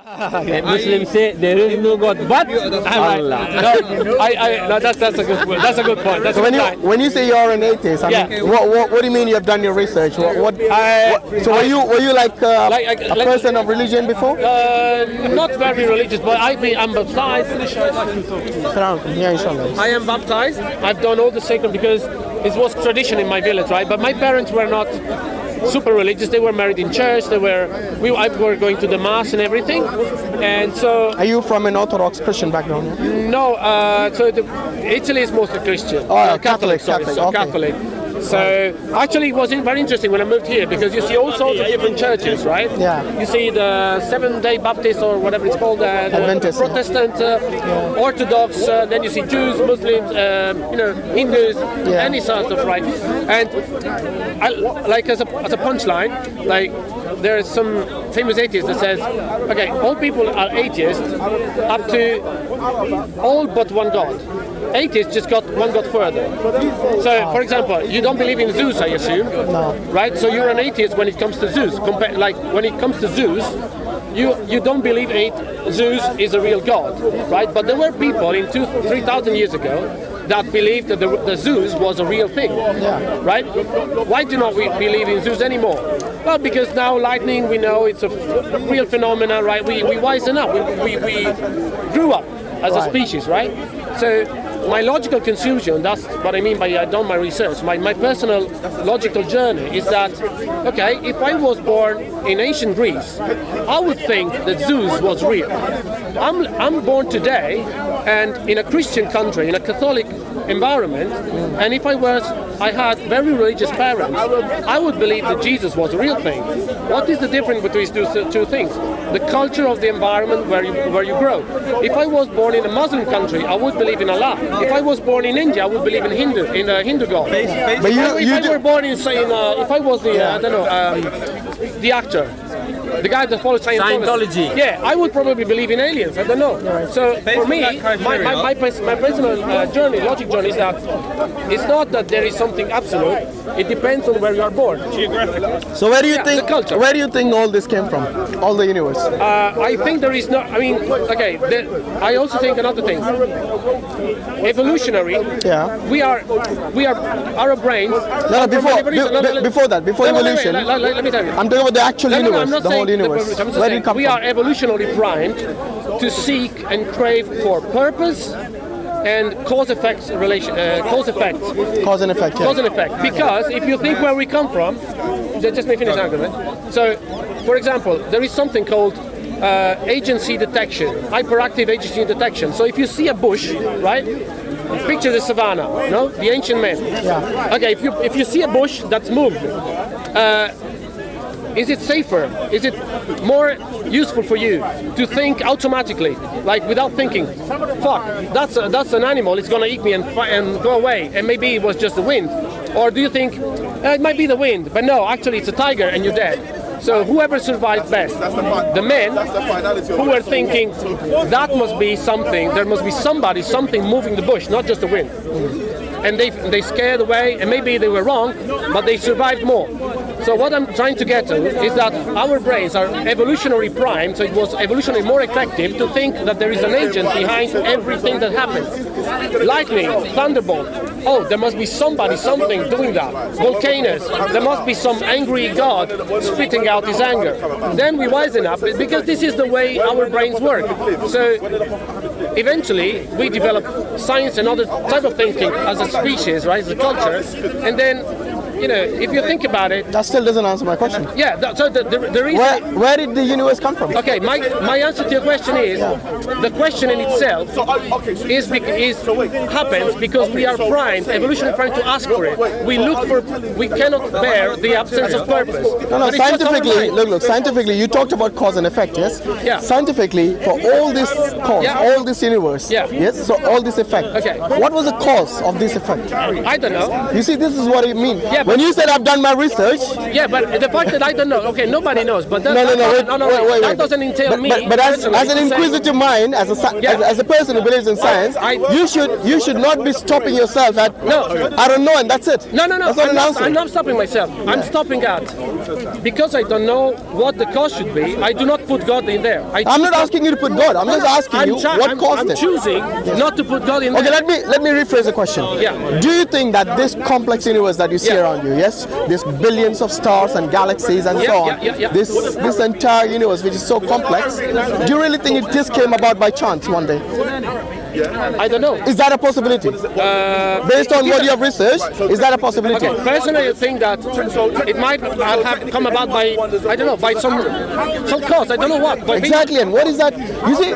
Muslims say there is no God but Allah. No, that's a good point. That's a good point. That's So when you say you're an atheist, I mean, what do you mean you've done your research? So were you like a person of religion before? Not very religious, but I'm baptized. Yeah, inshallah. I am baptized. I've done all the sacred because it was tradition in my village, right? But my parents were not super religious. They were married in church. I were going to the mass and everything. And so. Are you from an Orthodox Christian background? Yeah? No. Italy is mostly Christian. Oh, Catholic. Okay. Catholic. So actually, it was very interesting when I moved here because you see all sorts of different churches, right? Yeah. You see the Seventh-day Baptist or whatever it's called, Adventist, Protestant, Orthodox. Then you see Jews, Muslims, Hindus, any sort of right. And as a punchline, like there is some famous atheist that says, okay, all people are atheists up to all but one God. Atheists just got one God further. So, for example, you don't believe in Zeus, I assume, right? So you're an atheist when it comes to Zeus. Like when it comes to Zeus, you don't believe Zeus is a real God, right? But there were people in 3,000 years ago that believed that the Zeus was a real thing, right? Why do not we believe in Zeus anymore? Well, because now lightning, we know it's a real phenomena, right? We wisen up, we grew up as a species, right? So my logical conclusion, that's what I mean by I've done my research, my personal logical journey is that, okay, if I was born in ancient Greece, I would think that Zeus was real. I'm born today and in a Christian country, in a Catholic environment, and if I had very religious parents, I would believe that Jesus was a real thing. What is the difference between these two things? The culture of the environment where you grow. If I was born in a Muslim country, I would believe in Allah. If I was born in India, I would believe in a Hindu god. But if I were born in, say, if I was the actor, the guy that follows Scientology. Yeah, I would probably believe in aliens. I don't know. So for me, my personal logic journey is that it's not that there is something absolute. It depends on where you are born. Geographically. So where do you think? The culture. Where do you think all this came from? All the universe. I think there is no. I mean, okay. I also think another thing. Evolutionary. Yeah. We are. Our brains. Before evolution. Let me tell you. I'm talking about the actual universe. The whole universe. Where did it come from? We are evolutionarily primed to seek and crave for purpose and cause and effect. Because if you think where we come from, just let me finish argument. So, for example, there is something called agency detection, hyperactive agency detection. So if you see a bush, right? Picture the savannah, no? The ancient men. Yeah. Okay, if you see a bush that's moved, is it safer? Is it more useful for you to think automatically, like without thinking? Fuck, that's an animal. It's gonna eat me and go away. And maybe it was just the wind. Or do you think it might be the wind? But no, actually it's a tiger and you're dead. So whoever survived best, the men who were thinking that must be something. There must be something moving the bush, not just the wind. And they scared away, and maybe they were wrong, but they survived more. So what I'm trying to get to is that our brains are evolutionary primed, so it was evolutionarily more effective to think that there is an agent behind everything that happens. Lightning, thunderbolt, oh, there must be something doing that. Volcanoes, there must be some angry god spitting out his anger. Then we wisen up, because this is the way our brains work. So eventually we develop science and other type of thinking as a species, right, as a culture, and then, you know, if you think about it... That still doesn't answer my question. Yeah, so the reason... Where did the universe come from? Okay, my answer to your question is, the question in itself happens because we are primed, evolutionary primed to ask for it. We cannot bear the absence of purpose. No, scientifically, look, scientifically, you talked about cause and effect, yes? Yeah. Scientifically, for all this cause, all this universe, yes, so all this effect, okay. What was the cause of this effect? I don't know. You see, this is what I mean. Yeah, when you said I've done my research. Yeah, but the fact that I don't know, okay, nobody knows, but that, wait, that doesn't entail me. But as an inquisitive mind, as a person who believes in science, you should not be stopping yourself at I don't know, and that's it. No. That's not an answer. I'm not stopping myself. I'm stopping at because I don't know what the cause should be. I do not put God in there. I'm not asking you to put God. I'm just asking you what caused it. I'm choosing not to put God in there. Okay, let me rephrase the question. Yeah. Do you think that this complex universe that you see around you, yes, there's billions of stars and galaxies and so on, this entire universe which is so complex, do you really think it just came about by chance one day? I don't know. Is that a possibility? Based on what you have researched, is that a possibility? Okay. Personally, I think that it might have come about by, I don't know, by some cause. I don't know what. Exactly, and what is that? You see,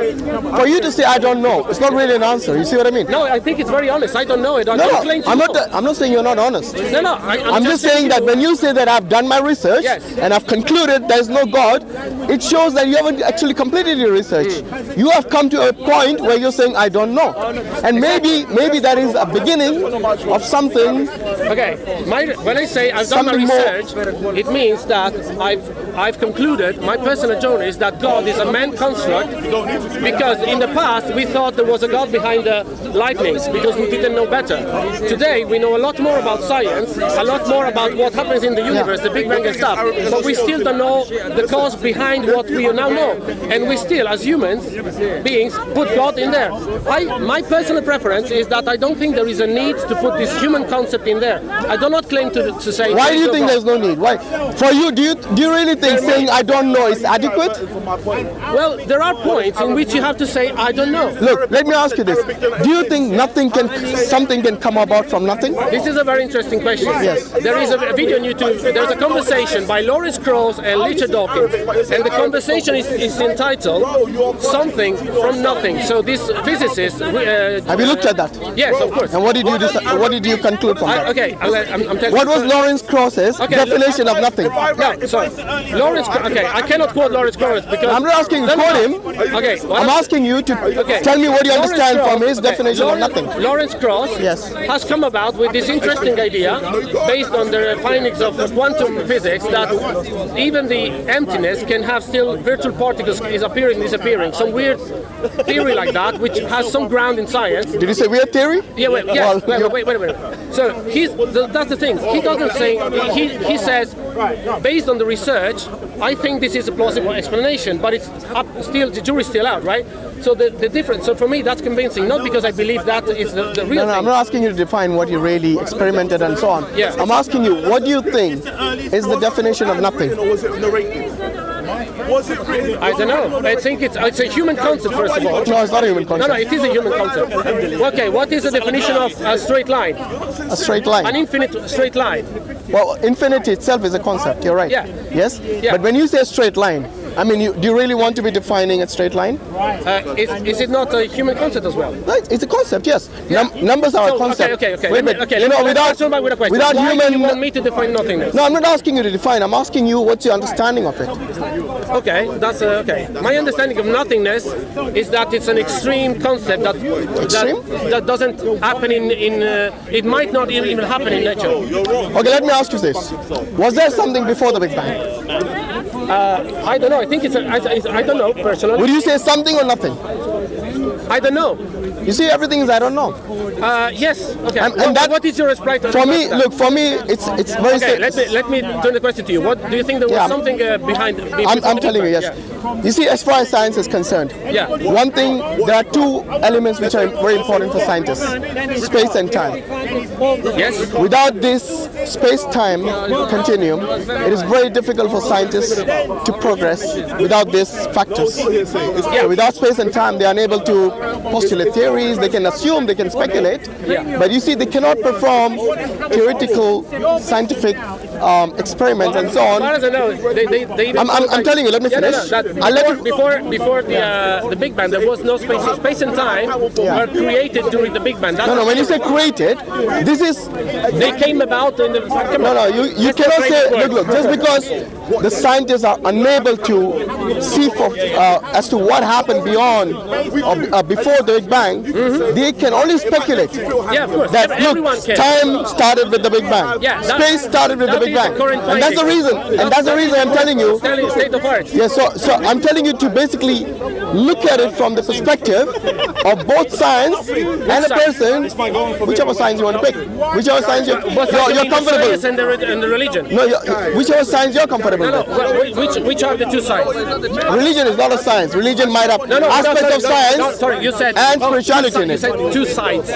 for you to say I don't know, it's not really an answer. You see what I mean? No, I think it's very honest. I don't know it. I'm not saying you're not honest. No. I'm just saying that when you say that I've done my research and I've concluded there's no God, it shows that you haven't actually completed your research. You have come to a point where you're saying I don't know, and maybe that is a beginning of something. Okay, when I say I've done my research, it means that I've concluded. My personal journey is that God is a man construct, because in the past we thought there was a God behind the lightnings because we didn't know better. Today we know a lot more about science, a lot more about what happens in the universe, the Big Bang and stuff, but we still don't know the cause behind what we now know, and we still, as humans beings, put God in there. My personal preference is that I don't think there is a need to put this human concept in there. I do not claim to say. Why do you think there's no need? Why? For you, do you really think saying I don't know is adequate? Well, there are points in which you have to say I don't know. Look, let me ask you this: do you think something can come about from nothing? This is a very interesting question. Yes. There is a video on YouTube. There's a conversation by Lawrence Krauss and Richard Dawkins, and the conversation is entitled "Something from Nothing." So this physicist. Have you looked at that? Yes, of course. And what did you conclude from that? Okay, I'm telling what was Lawrence Krauss's definition of nothing? No, sorry. Lawrence. Okay, I cannot quote Lawrence Krauss because I'm not asking you to quote him. Okay, I'm asking you to tell me what you understand from his definition of nothing. Lawrence Krauss has come about with this interesting idea based on the findings of quantum physics that even the emptiness can have still virtual particles is appearing, disappearing. Some weird theory like that, which has some ground in science. Did you say weird theory? Yeah, wait a minute. So that's the thing. He doesn't say. He says, based on the research, I think this is a plausible explanation, but it's up still. The jury's still out, right? So the difference. So for me, that's convincing. Not because I believe that is the real thing. I'm not asking you to define what you really experimented and so on. Yeah. I'm asking you, what do you think is the definition of nothing? I don't know. I think it's a human concept, first of all. No, it's not a human concept. No, it is a human concept. Okay, what is the definition of a straight line? A straight line? An infinite straight line. Well, infinity itself is a concept, you're right. Yeah. Yes? Yeah. But when you say straight line, I mean, do you really want to be defining a straight line? Is it not a human concept as well? Right, it's a concept, yes. Yeah. Numbers are a concept. Okay. Wait a minute. Okay, without Why human... do you want me to define nothingness? No, I'm not asking you to define. I'm asking you what's your understanding of it. Okay, that's okay. My understanding of nothingness is that it's an extreme concept that doesn't happen in it might not even happen in nature. Okay, let me ask you this: was there something before the Big Bang? I don't know. I think I don't know personally. Would you say something or nothing? I don't know. You see, everything is I don't know. Yes. Okay. And what is your reply to for me? Look, for me, it's very. Okay. Let me turn the question to you. What do you think there was something behind? I'm telling you, yes. Yeah. You see, as far as science is concerned, one thing, there are two elements which are very important for scientists: space and time. Yes. Without this space-time continuum, it is very difficult for scientists to progress without these factors. Yeah. Without space and time, they are unable to postulate theories. They can assume, they can speculate, but you see, they cannot perform theoretical, scientific experiments and so on. As far as I know, I'm telling you. Let me finish. Before the Big Bang, there was no space. Space and time were created during the Big Bang. No. When you say created, this is they came about in the. No. You cannot say. Look. Just because the scientists are unable to see as to what happened beyond or before the Big Bang, they can only speculate. Yeah, of course. That Everyone look, can. time started with the Big Bang. Yeah, space started with the Big Bang. And that's the reason. And that's the reason I'm telling you. State of art. Yeah, so I'm telling you to basically look at it from the perspective of both science and a person, whichever science you want to pick, whichever science you're comfortable with. And the religion. No, whichever science you're comfortable with. Well, which are the two sides? Religion is not a science. Religion might have aspects of science sorry, you said, and spirituality in you it. said two sides.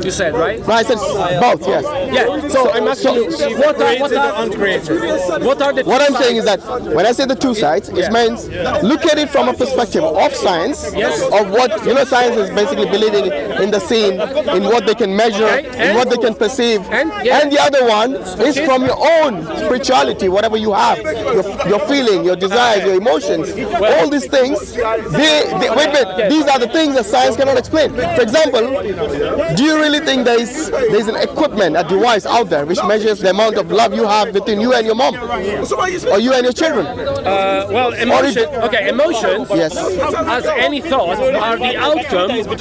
You said, right? No, I said both, yes. Yeah, so I'm asking you, what are uncreated? What are the two What I'm sides? saying is that when I say the two sides, it means look at it from a perspective of science, of what, science is basically believing in the seen, in what they can measure, in what they can perceive. And the other one is from your own spirituality, whatever you have, your feeling, your desires, your emotions. All these things, these are the things that science cannot explain. For example, do you really think there's an equipment, a device out there which measures the amount of love you have between you and your mom, or you and your children? Well, emotions, yes, as any thought, are the outcome of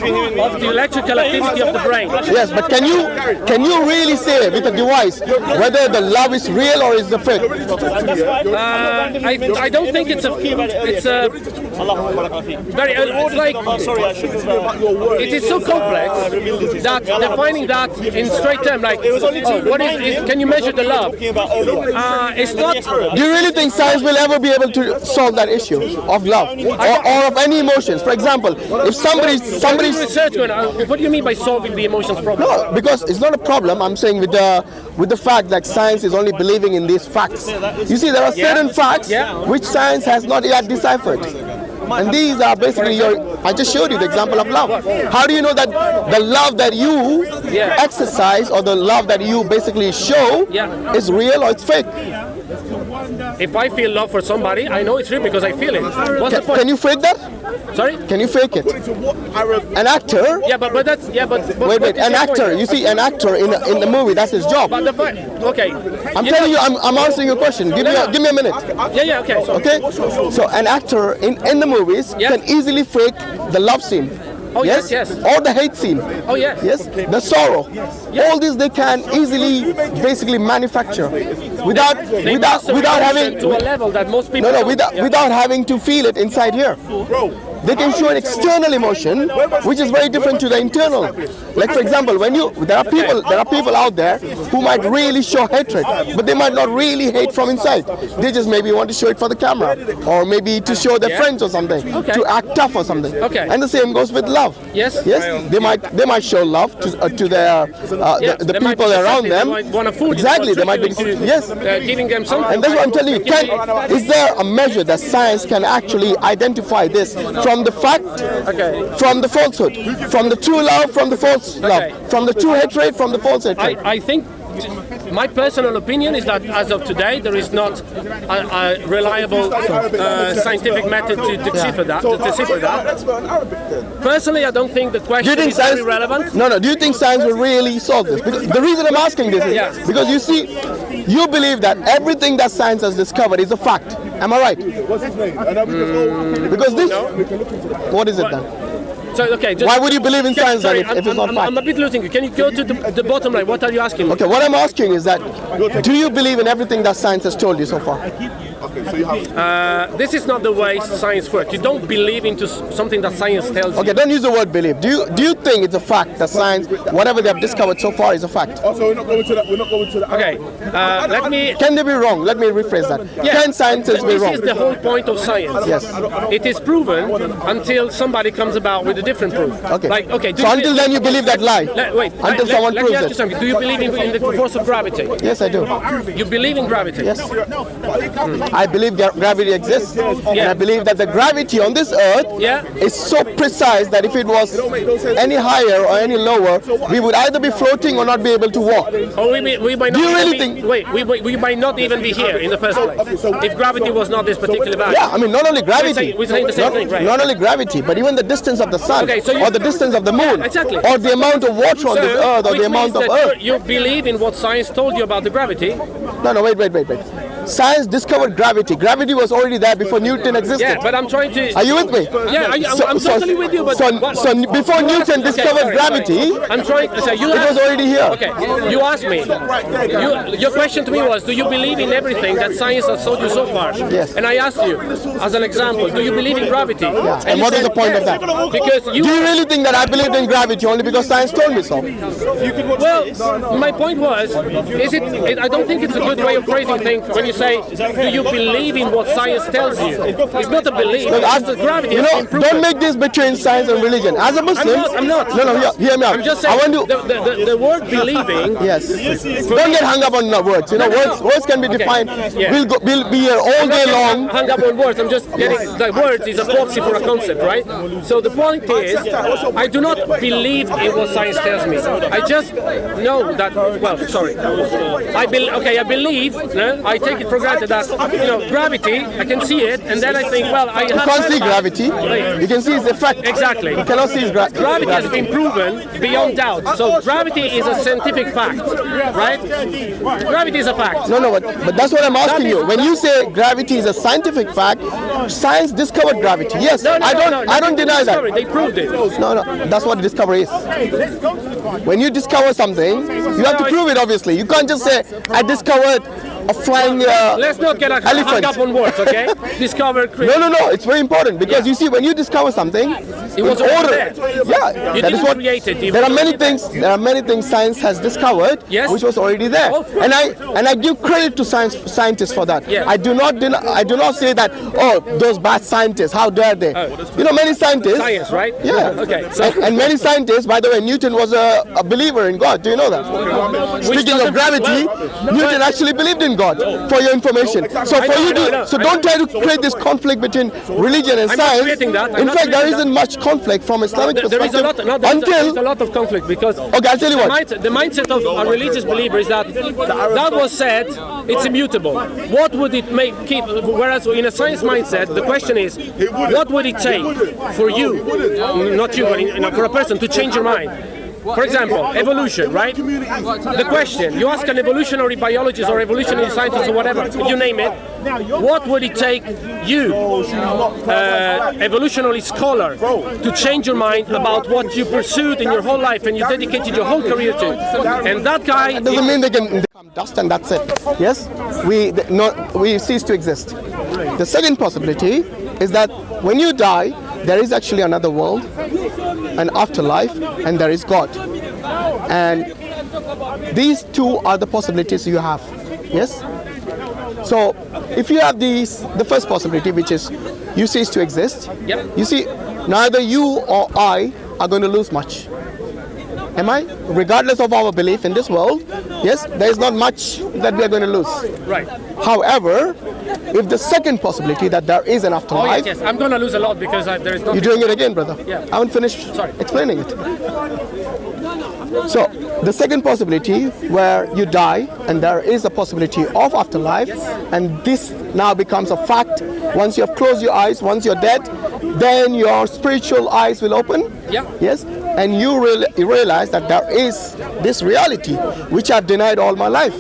the electrical activity of the brain. Yes, but can you really say with a device whether the love is real or is the fake? I don't think it's a very. It's like it is so complex that defining that in straight term, like, what is can you measure the love? It's not. Do you really think science will ever be able to solve that issue of love or of any emotions? For example, if somebody's research going on, what do you mean by solving the emotions problem? No, because it's not a problem. I'm saying with the fact that science is only believing in these facts. You see, there are certain facts which science has not yet deciphered. And these are basically I just showed you the example of love. How do you know that the love that you exercise or the love that you basically show is real or it's fake? If I feel love for somebody, I know it's real because I feel it. What's the point? Can you fake that? Sorry? Can you fake it? An actor? Yeah, but that's wait. An actor. You see, an actor in the movie, that's his job. But okay. I'm telling you, I'm answering your question. Give me a minute. Yeah. Okay. Okay. So an actor in the movies can easily fake the love scene. Oh yes. Or the hate scene. Oh yes. Yes. The sorrow. All this they can easily, basically manufacture without having to a level that most people. without having to feel it inside here. They can show an external emotion, which is very different to the internal. Like for example, there are people out there who might really show hatred, but they might not really hate from inside. They just maybe want to show it for the camera, or maybe to show their friends or something, to act tough or something. Okay. And the same goes with love. Yes. They might show love to their the people around them. They might want to fool exactly. They might be giving them something. And that's what I'm telling you. Is there a measure that science can actually identify this from the fact, from the falsehood, from the true love, from the false love, from the true hatred, from the false hatred? I think my personal opinion is that as of today there is not a reliable scientific method to decipher that. Personally, I don't think the question is very relevant. No. Do you think science will really solve this? Because the reason I'm asking this is because you see, you believe that everything that science has discovered is a fact. Am I right? Because this, what is it then? So, okay, why would you believe in science then if it's not fact? I'm a bit losing you. Can you go to the bottom line? What are you asking me? Okay, what I'm asking is that, do you believe in everything that science has told you so far? This is not the way science works. You don't believe into something that science tells you. Okay, don't use the word believe. Do you think it's a fact that science, whatever they have discovered so far, is a fact? Also, we're not going to that. Okay, let me. Can they be wrong? Let me rephrase that. Can scientists be wrong? This is the whole point of science. Yes. It is proven until somebody comes about with a different proof. Okay. Okay. So until then, you believe that lie. Until someone proves let me ask you something. Do you believe in the force of gravity? Yes, I do. You believe in gravity? Yes. I believe gravity exists, and I believe that the gravity on this earth is so precise that if it was any higher or any lower, we would either be floating or not be able to walk. Or we might not. Do you really think? Wait, we might not even be here in the first place if gravity was not this particular value. Yeah, I mean not only gravity. We're saying the same thing, right? Not only gravity, but even the distance of the sun, or the distance of the moon, or the amount of water on this earth, or the amount of earth. You believe in what science told you about the gravity? No, wait. science discovered gravity. Gravity was already there before Newton existed. Yeah, but I'm trying to. Are you with me? Yeah, I'm totally with you. But so before Newton discovered gravity, I'm trying to say it was already here. Okay, you asked me. Your question to me was, do you believe in everything that science has told you so far? Yes. And I asked you, as an example, do you believe in gravity? Yeah. And what is the point of that? Because do you really think that I believed in gravity only because science told me so? Well, my point was, I don't think it's a good way of phrasing things when you say, do you believe in what science tells you? It's not a belief. It's gravity. Don't make this between science and religion. As a Muslim, I'm not. No, hear me out. I'm just saying, the word believing. Yes. Don't get hung up on words. Words can be defined. We'll be here all day long. Hung up on words. I'm just getting the words is a proxy for a concept, right? So the point is, I do not believe in what science tells me. I just know that. Well, sorry. I believe. I take it for granted that gravity. I can see it, and then I think, well, I you can't see gravity. You can see its effect. Exactly. You cannot see its gravity. Gravity has been proven beyond doubt. So gravity is a scientific fact, right? Gravity is a fact. No, but that's what I'm asking you. When you say gravity is a scientific fact, science discovered gravity. Yes, I don't deny that. They proved it. No, that's what discovery is. When you discover something, you have to prove it. Obviously, you can't just say I discovered a flying let's not get hung up on words, okay? Discover. No. It's very important because you see, when you discover something, it was order. There. Yeah, that is what. There are many things. There are many things science has discovered, which was already there, and I give credit to scientists for that. Yeah. I do not say that. Oh, those bad scientists, how dare they? Many scientists. Science, right? Yeah. Okay. So. And many scientists. By the way, Newton was a believer in God. Do you know that? Speaking of gravity, Newton actually believed in God. For your information. So don't try to create this conflict between religion and science. In fact, there isn't much conflict from Islamic perspective. There is a lot of conflict because okay, I'll tell you what. The mindset of a religious believer is that was said, it's immutable. What would it keep? Whereas in a science mindset, the question is, what would it take for you, not you, but for a person to change your mind? For example, evolution, right? The question, you ask an evolutionary biologist or evolutionary scientist or whatever, you name it, what would it take you, evolutionary scholar, to change your mind about what you pursued in your whole life and you dedicated your whole career to? And that guy... That doesn't mean they can become dust and that's it. Yes? We cease to exist. The second possibility is that when you die, there is actually another world, an afterlife, and there is God. And these two are the possibilities you have. Yes? So if you have the first possibility, which is you cease to exist, you see, neither you or I are going to lose much. Am I? Regardless of our belief in this world, yes, there is not much that we are going to lose. Right. However, if the second possibility that there is an afterlife... yes, I'm going to lose a lot because there is nothing... You're doing it again, brother. Yeah. I haven't finished explaining it. So, the second possibility where you die and there is a possibility of afterlife, and this now becomes a fact. Once you have closed your eyes, once you're dead, then your spiritual eyes will open. Yeah. Yes. And you realize that there is this reality which I've denied all my life.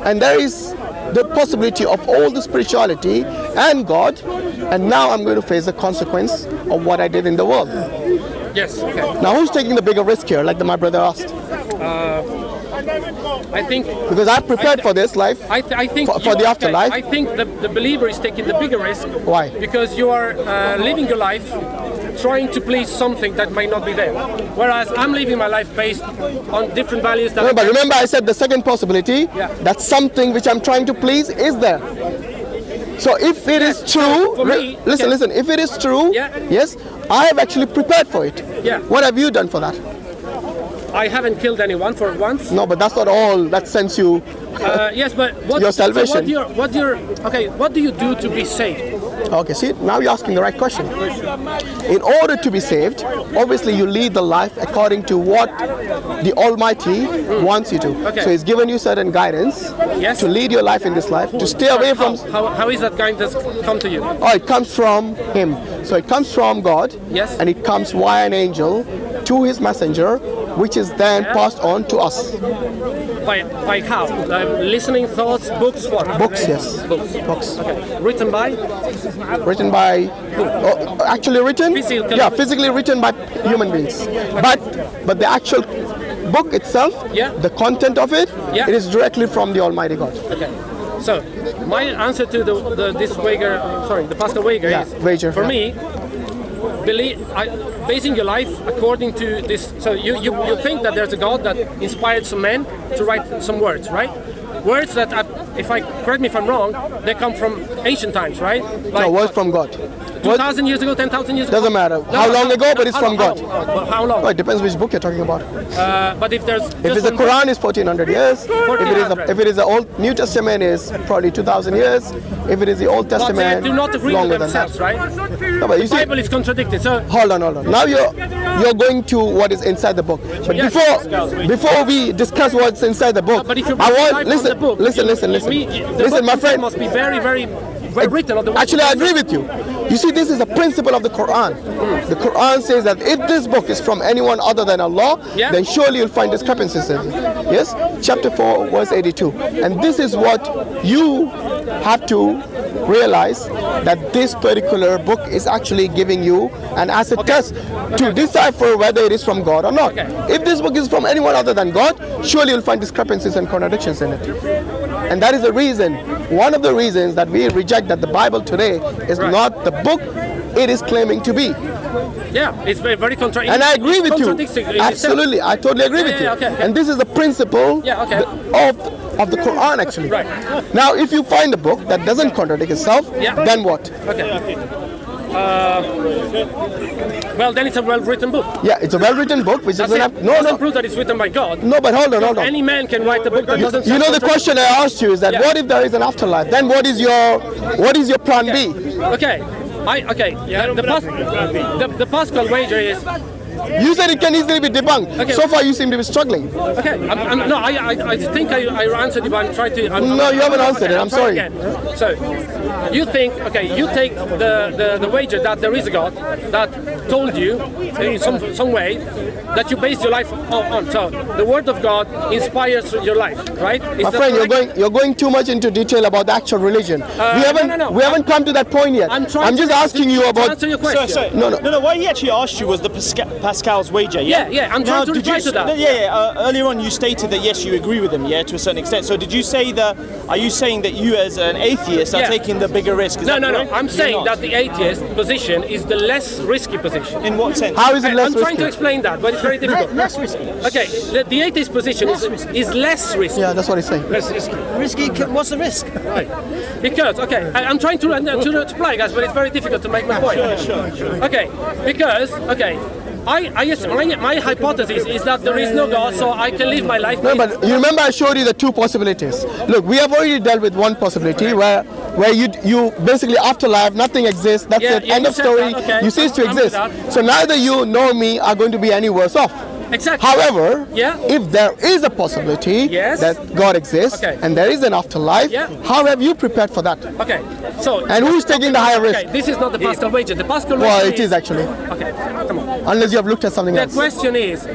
And there is the possibility of all the spirituality and God, and now I'm going to face the consequence of what I did in the world. Yes. Okay. Now who's taking the bigger risk here, like my brother asked? I think... Because I've prepared for this life, I think for the afterlife. I think the believer is taking the bigger risk. Why? Because you are living your life trying to please something that might not be there. Whereas I'm living my life based on different values that... But remember I said the second possibility, that something which I'm trying to please is there. So if it is true, listen, if it is true, yes, I have actually prepared for it. Yeah. What have you done for that? I haven't killed anyone for once. No, but that's not all that sends you yes, but your salvation. So what do you do to be saved? Okay, see, now you're asking the right question. In order to be saved, obviously you lead the life according to what the Almighty wants you to. Okay. So He's given you certain guidance to lead your life in this life, to stay away from... How is that guidance come to you? Oh, it comes from Him. So it comes from God, yes, and it comes via an angel to His messenger, which is then passed on to us. By how? Listening, thoughts, books, what? Books, yes. Books. Okay. Written by? Actually written? Physically. Yeah, physically written by human beings. But the actual book itself, the content of it, it is directly from the Almighty God. Okay. So my answer to the Pascal Wager is, wager, for me, basing your life according to this. So you think that there's a God that inspired some men to write some words, right? Words that, correct me if I'm wrong, they come from ancient times, right? No, words from God. 2,000 years ago, 10,000 years ago? Doesn't matter. How long ago, but it's from God. How long? Oh, it depends which book you're talking about. But if there's... If it's the Quran, it's 1400 years. If it is the Old New Testament, is probably 2,000 years. If it is the Old Testament, but they do not agree with themselves, right? No, but you see, the Bible is contradicted, so... Hold on. Now you're going to what is inside the book. But before we discuss what's inside the book, but if you listen, my friend. Must be very, very well written. Actually, I agree with you. You see, this is a principle of the Quran. The Quran says that if this book is from anyone other than Allah, then surely you'll find discrepancies in it. Yes? Chapter 4, verse 82. And this is what you have to realize, that this particular book is actually giving you an acid test to decipher whether it is from God or not. If this book is from anyone other than God, surely you'll find discrepancies and contradictions in it. And that is the reason, one of the reasons that we reject that the Bible today is not the book it is claiming to be. Yeah, it's very contradictory. And I agree with you. Absolutely, I totally agree with you. And this is the principle of the Quran, actually. Right. Now, if you find a book that doesn't contradict itself, then what? Okay. Well, then it's a well-written book. Yeah, it's a well-written book which doesn't have... doesn't prove that it's written by God. No, but hold on. Any man can write a book that doesn't... You know, the question I asked you is that what if there is an afterlife? Then what is your plan B? The Pascal wager is... You said it can easily be debunked. Okay. So far, you seem to be struggling. Okay. I think I answered you, but I'm trying to... No, you haven't answered it. I'm sorry. Again. So, you think... Okay, you take the wager that there is a God that told you in some way that you base your life on. So, the Word of God inspires your life, right? My friend, you're going too much into detail about the actual religion. We haven't come to that point yet. I'm just asking you about... To answer your question. Sorry. No. What he actually asked you was the Pascal's wager, yeah? I'm trying to reply to that. Earlier on you stated that yes, you agree with him, to a certain extent. So did you say that, are you saying that you as an atheist are taking the bigger risk? No. I'm saying that the atheist position is the less risky position. In what sense? How is it less risky? I'm trying to explain that, but it's very difficult. Less risky? Okay, the atheist position is less risky. Yeah, that's what he's saying. Less risky. Risky, what's the risk? Right. Because, I'm trying to reply, guys, but it's very difficult to make my point. Sure. Okay, because, my hypothesis is that there is no God, so I can live my life. No, but you remember I showed you the two possibilities. Look, we have already dealt with one possibility where you basically afterlife, nothing exists. That's it. End of story. You cease to exist. So neither you nor me are going to be any worse off. Exactly. However, if there is a possibility that God exists and there is an afterlife, how have you prepared for that? Okay. So. And who's taking the higher risk? This is not the Pascal wager. The Pascal wager. Well, it is actually. Okay. Come on. Unless you have looked at something else. The question is,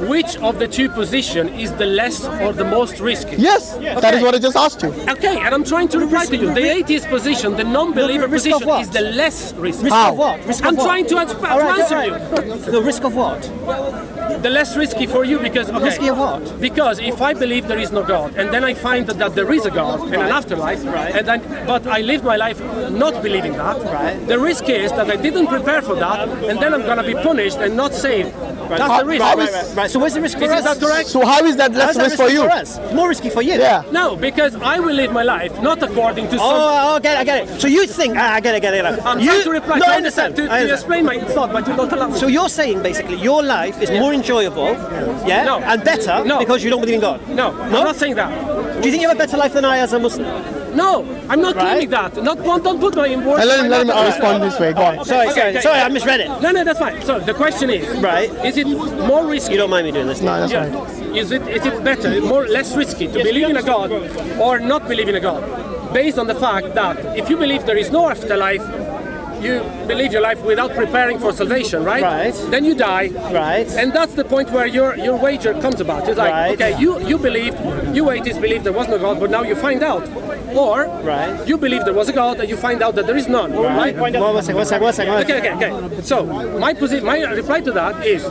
which of the two positions is the less or the most risky? Yes. That is what I just asked you. Okay, and I'm trying to reply to you. The atheist position, the non-believer position, is the less risky. Risk of what? I'm trying to answer you. The risk of what? The less risky for you because risky of what? Because if I believe there is no God and then I find that there is a God and an afterlife, but I lived my life not believing that, the risk is that I didn't prepare for that and then I'm gonna be punished and not saved. That's the risk. Right. So where's the risk for us? Is that correct? So how is that less risk for you? It's more risky for you. Yeah. No, because I will live my life not according to some... I get it. So you think... I get it. I'm trying to reply. No, I understand. To explain my thought, but you don't allow me. So you're saying basically your life is more enjoyable, and better because you don't believe in God? No, I'm not saying that. Do you think you have a better life than I as a Muslim? No, I'm not claiming that. Don't put my words. Let him respond this way. Go on. Sorry, I misread it. No, that's fine. So the question is, is it more risky? You don't mind me doing this? No, that's right. Is it better, less risky to believe in a God or not believe in a God? Based on the fact that if you believe there is no afterlife, you believe your life without preparing for salvation, right? Right. Then you die. Right. And that's the point where your wager comes about. It's like, Right. okay, you atheists believe there was no God, but now you find out. Or Right. you believe there was a God and you find out that there is none, right? One second. Okay. So my reply to that is,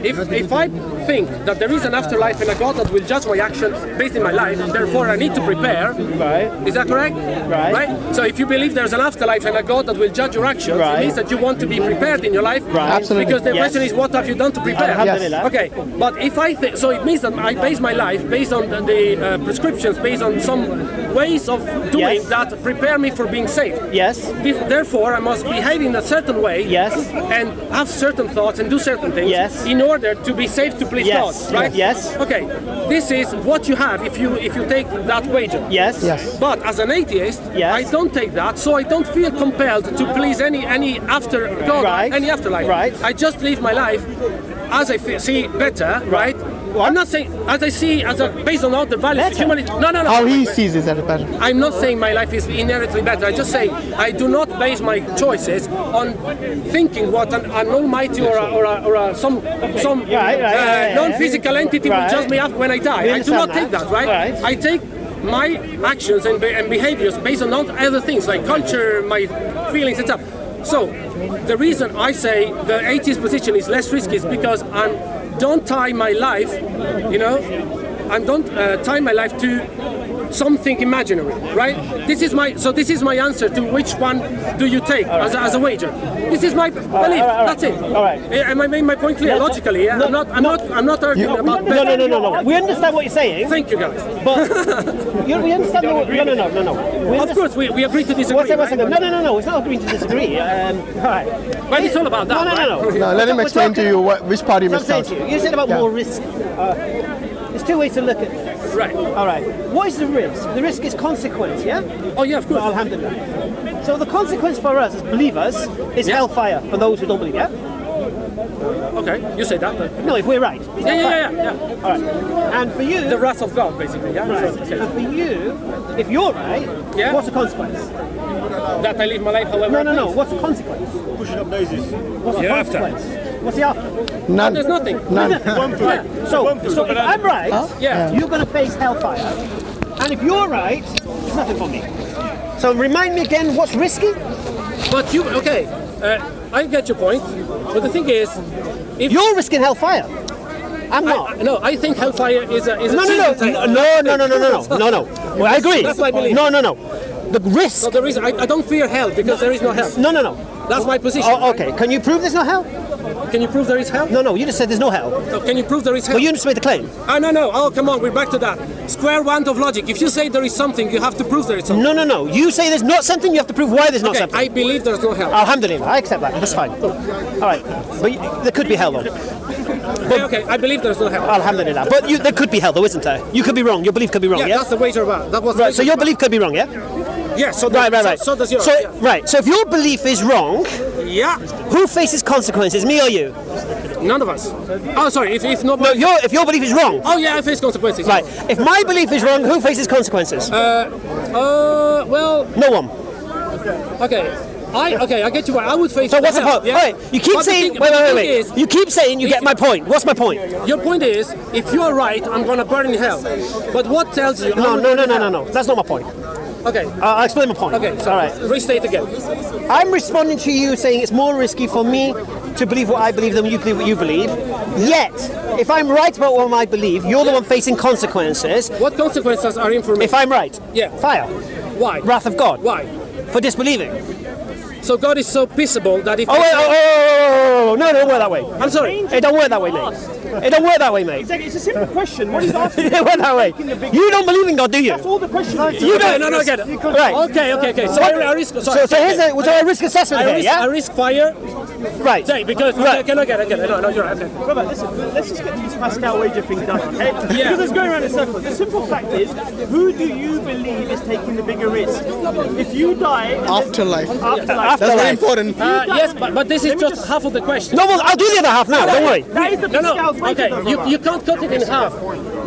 if I think that there is an afterlife and a God that will judge my action based in my life, therefore I need to prepare. Right. Is that correct? Right. So if you believe there's an afterlife and a God that will judge your actions, Right. it means that you want to be prepared in your life. Right. Absolutely. Because the Yes. question is, what have you done to prepare? Alhamdulillah. Okay. But if I think, so it means that I base my life based on the prescriptions, based on some ways of doing Yes. that prepare me for being saved. Yes. Therefore, I must behave in a certain way. Yes. And have certain thoughts and do certain things. Yes. In order to be saved to please Yes. God. Right? Yes. Okay. This is what you have if you take that wager. Yes. Yes. But as an atheist, Yes. I don't take that, so I don't feel compelled to please any after God, Right. any afterlife. Right. I just live my life as I see better, right? I'm not saying as I see based on all the values of Better? humanity. No. How he sees it as better. I'm not saying my life is inherently better. I just say I do not base my choices on thinking what an almighty or some Right. non-physical entity will Right. judge me up when I die. We I do not understand take that. that, right? Right. I take my actions and behaviors based on other things like culture, my feelings and stuff. So the reason I say the atheist position is less risky is because don't tie my life, and don't tie my life to something imaginary, right? This is my answer to which one do you take as a wager. This is my belief. all right. That's it. All right. Am I making my point clear logically? Yeah? I'm not arguing about. No. We understand what you're saying. Thank you, guys. But we understand. No. We Of course, we agree to disagree. One second. right? No. It's not agreeing to disagree. All right. But it's all about that. No. right? Now, let him explain to you which part he So I'm missed saying out. to you, you said about Yeah. more risk. There's two ways to look at this. Right. All right. What is the risk? The risk is consequence, yeah? Oh yeah, of course. Alhamdulillah. So the consequence for us as believers is hellfire for those who don't believe, yeah? Okay, you say that. But No, if we're right. It's hellfire. yeah. All right. And for you, The wrath of God, basically. Yeah. right. So, okay. And for you, if you're right, Yeah. what's the consequence? That I live my life however. No. What's the consequence? Pushing up noses. What's the Yeah, after. consequence? What's the after? None. There's nothing. None. Right. So if I'm right, Yeah. you're going to face hellfire. And if you're right, it's nothing for me. So remind me again, what's risky? But I get your point. But the thing is, if You're risking hellfire. I'm not. I think hellfire is a No. chilling thing. No. Well, I agree. That's my belief. No. The risk. So the reason I don't fear hell because there is no hell. No. That's my position. Oh, okay. Can you prove there's no hell? Can you prove there is hell? No. You just said there's no hell. So can you prove there is hell? Well, you just made the claim. No. Oh, come on. We're back to that. Square one of logic. If you say there is something, you have to prove there is something. No. You say there's not something. You have to prove why there's not Okay, something. I believe there's no hell. Alhamdulillah. I accept that. That's fine. All right. But there could be hell though. Okay, I believe there's no hell. Alhamdulillah. But there could be hell though, isn't there? You could be wrong. Your belief could be wrong. Yeah, Yeah. that's the wager about. That was the Right. So wager your about. belief could be wrong. Yeah. Yeah. So Right. So does yours. So yeah. right. So if your belief is wrong, Yeah. who faces consequences? Me or you? None of us. Oh, sorry. If No. nobody. If your belief is wrong. Oh yeah, I face consequences. Right. If my belief is wrong, who faces consequences? Well. No one. Okay. I get you right. I would face. So what's the hell, point? yeah? Wait. You keep But the saying. thing- but the thing Wait. is, You keep saying you get my point. What's my point? your point is, if you are right, I'm gonna burn in hell. But what tells you? No. That's not my point. Okay. I'll explain my point. Okay. So All right. restate again. I'm responding to you saying it's more risky for me to believe what I believe than you believe what you believe. Yet, if I'm right about what I believe, you're the one facing consequences. What consequences are in for me? If I'm right, Yeah. fire, Why? wrath of God, Why? for disbelieving. So God is so peaceable that if. Oh wait, oh, no, it don't work that way. I'm sorry. It don't work that way, mate. It don't work that way, mate. It's a simple question. What he's asking. It don't work that way. You don't believe in God, do you? That's all the question. You Okay, don't. no, I get it. Right. Okay. So I risk. Sorry. So here's a risk assessment here, I yeah? risk fire. Right. Say because Right. okay, I get it. No, you're right. Okay. Robert, listen, let's just get these Pascal wager things done, okay? Because it's going around in circles. The simple fact is, who do you believe is taking the bigger risk? If you die... Afterlife. Afterlife. That's very important. Yes, but this is just half of the question. No, well, I'll do the other half now. Don't worry. That is the No. Pascal's wager, Okay, though, you Robert. can't cut it in half.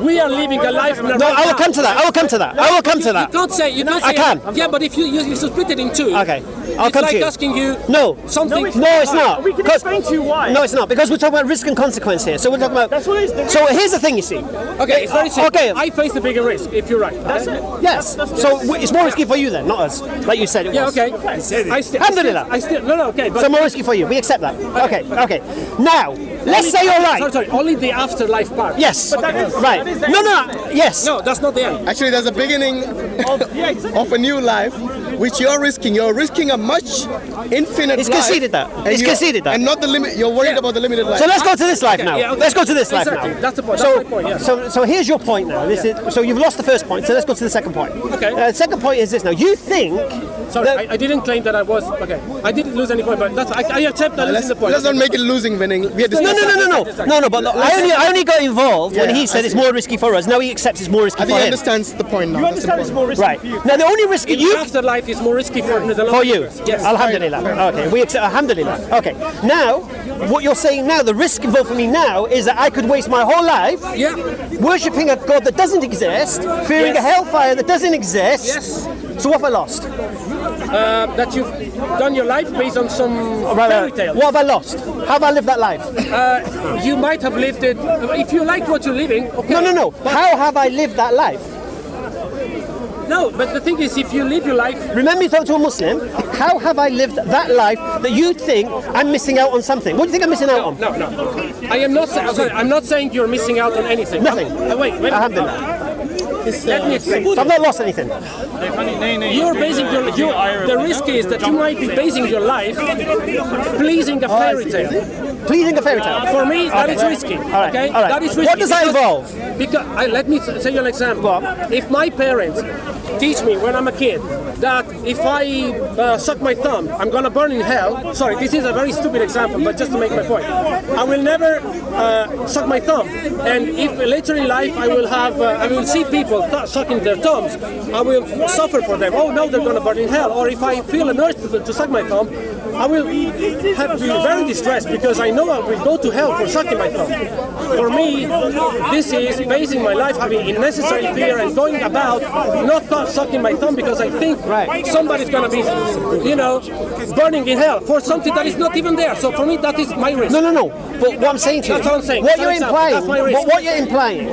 We are living a life. No, I will come to that. I will come to that. You can't say. I can. Yeah, but if you split it in two. Okay. I'll come like to you. asking you No. something. No, it's not. We can 'Cause- explain to you why. No, it's not, because we're talking about risk and consequence here. So we're talking about. That's what it is. So here's the thing, you see. Okay, it's very simple. Okay. I face the bigger risk, if you're right. That's it. Yes. So it's more risky for you then, not us, like you said it Yeah, was. okay. Alhamdulillah. No, okay. But So more risky for you. We accept that. Okay. Now, let's say you're right. Sorry, only the afterlife part. Yes. that is- Right. that is- No. Yes. No, that's not the end. Actually, there's a beginning Yeah, exactly. of a new life, which you're risking. You're risking a much infinite It's life. conceded that. and It's you're- conceded that. And not the limit. You're worried about the limited life. So let's go to this life now. yeah, okay. Let's go to this life Exactly. now. That's the point. So, That's my point, yes. so here's your point now. So you've lost the first point. So let's go to the second point. Okay. The second point is this. Now you think. Sorry, that- I didn't claim that I was. Okay, I didn't lose any point, but I accept that losing the point. Let's not make it losing winning. We are No. discussing. No. But look, I only got involved when he said it's more risky for us. Now he accepts it's more risky I for think he him. understands the point now. You That's understand it's important. more risky Right. for you. Now the only risk you. Afterlife is more risky for the For you. Yes. Alhamdulillah. Okay, we accept Alhamdulillah. Okay. Now, what you're saying now, the risk involved for me now is that I could waste my whole life Yeah. worshipping a God that doesn't exist, fearing Yes. a hellfire that doesn't exist. Yes. So what have I lost? That you've done your life based on some fairy tale. What have I lost? How have I lived that life? You might have lived it. If you like what you're living, okay. No. How have I lived that life? No, but the thing is, if you live your life, Remember you talk to a Muslim, how have I lived that life that you think I'm missing out on something? What do you think I'm missing out on? no. I am not. Sorry, I'm not saying you're missing out on anything. Nothing. Wait. Alhamdulillah. Let me explain. So I've not lost anything. You're basing the risk is that you might be basing your life pleasing a fairy tale. Pleasing a fairy tale. For me, that is risky. right, Okay, all right. that is risky. What does that involve? Because let me say you an example. Go on. If my parents teach me when I'm a kid that if I suck my thumb, I'm gonna burn in hell. Sorry, this is a very stupid example, but just to make my point, I will never suck my thumb. And if later in life I will see people sucking their thumbs, I will suffer for them. Oh no, they're gonna burn in hell. Or if I feel an urge to suck my thumb, I will have to be very distressed because I know I will go to hell for sucking my thumb. For me, this is basing my life having unnecessary fear and going about not sucking my thumb because I think somebody's gonna be, burning in hell for something that is not even there. So for me, that is my risk. No. But what I'm saying to you, That's what I'm saying. what For you're example, implying, that's my risk. what you're implying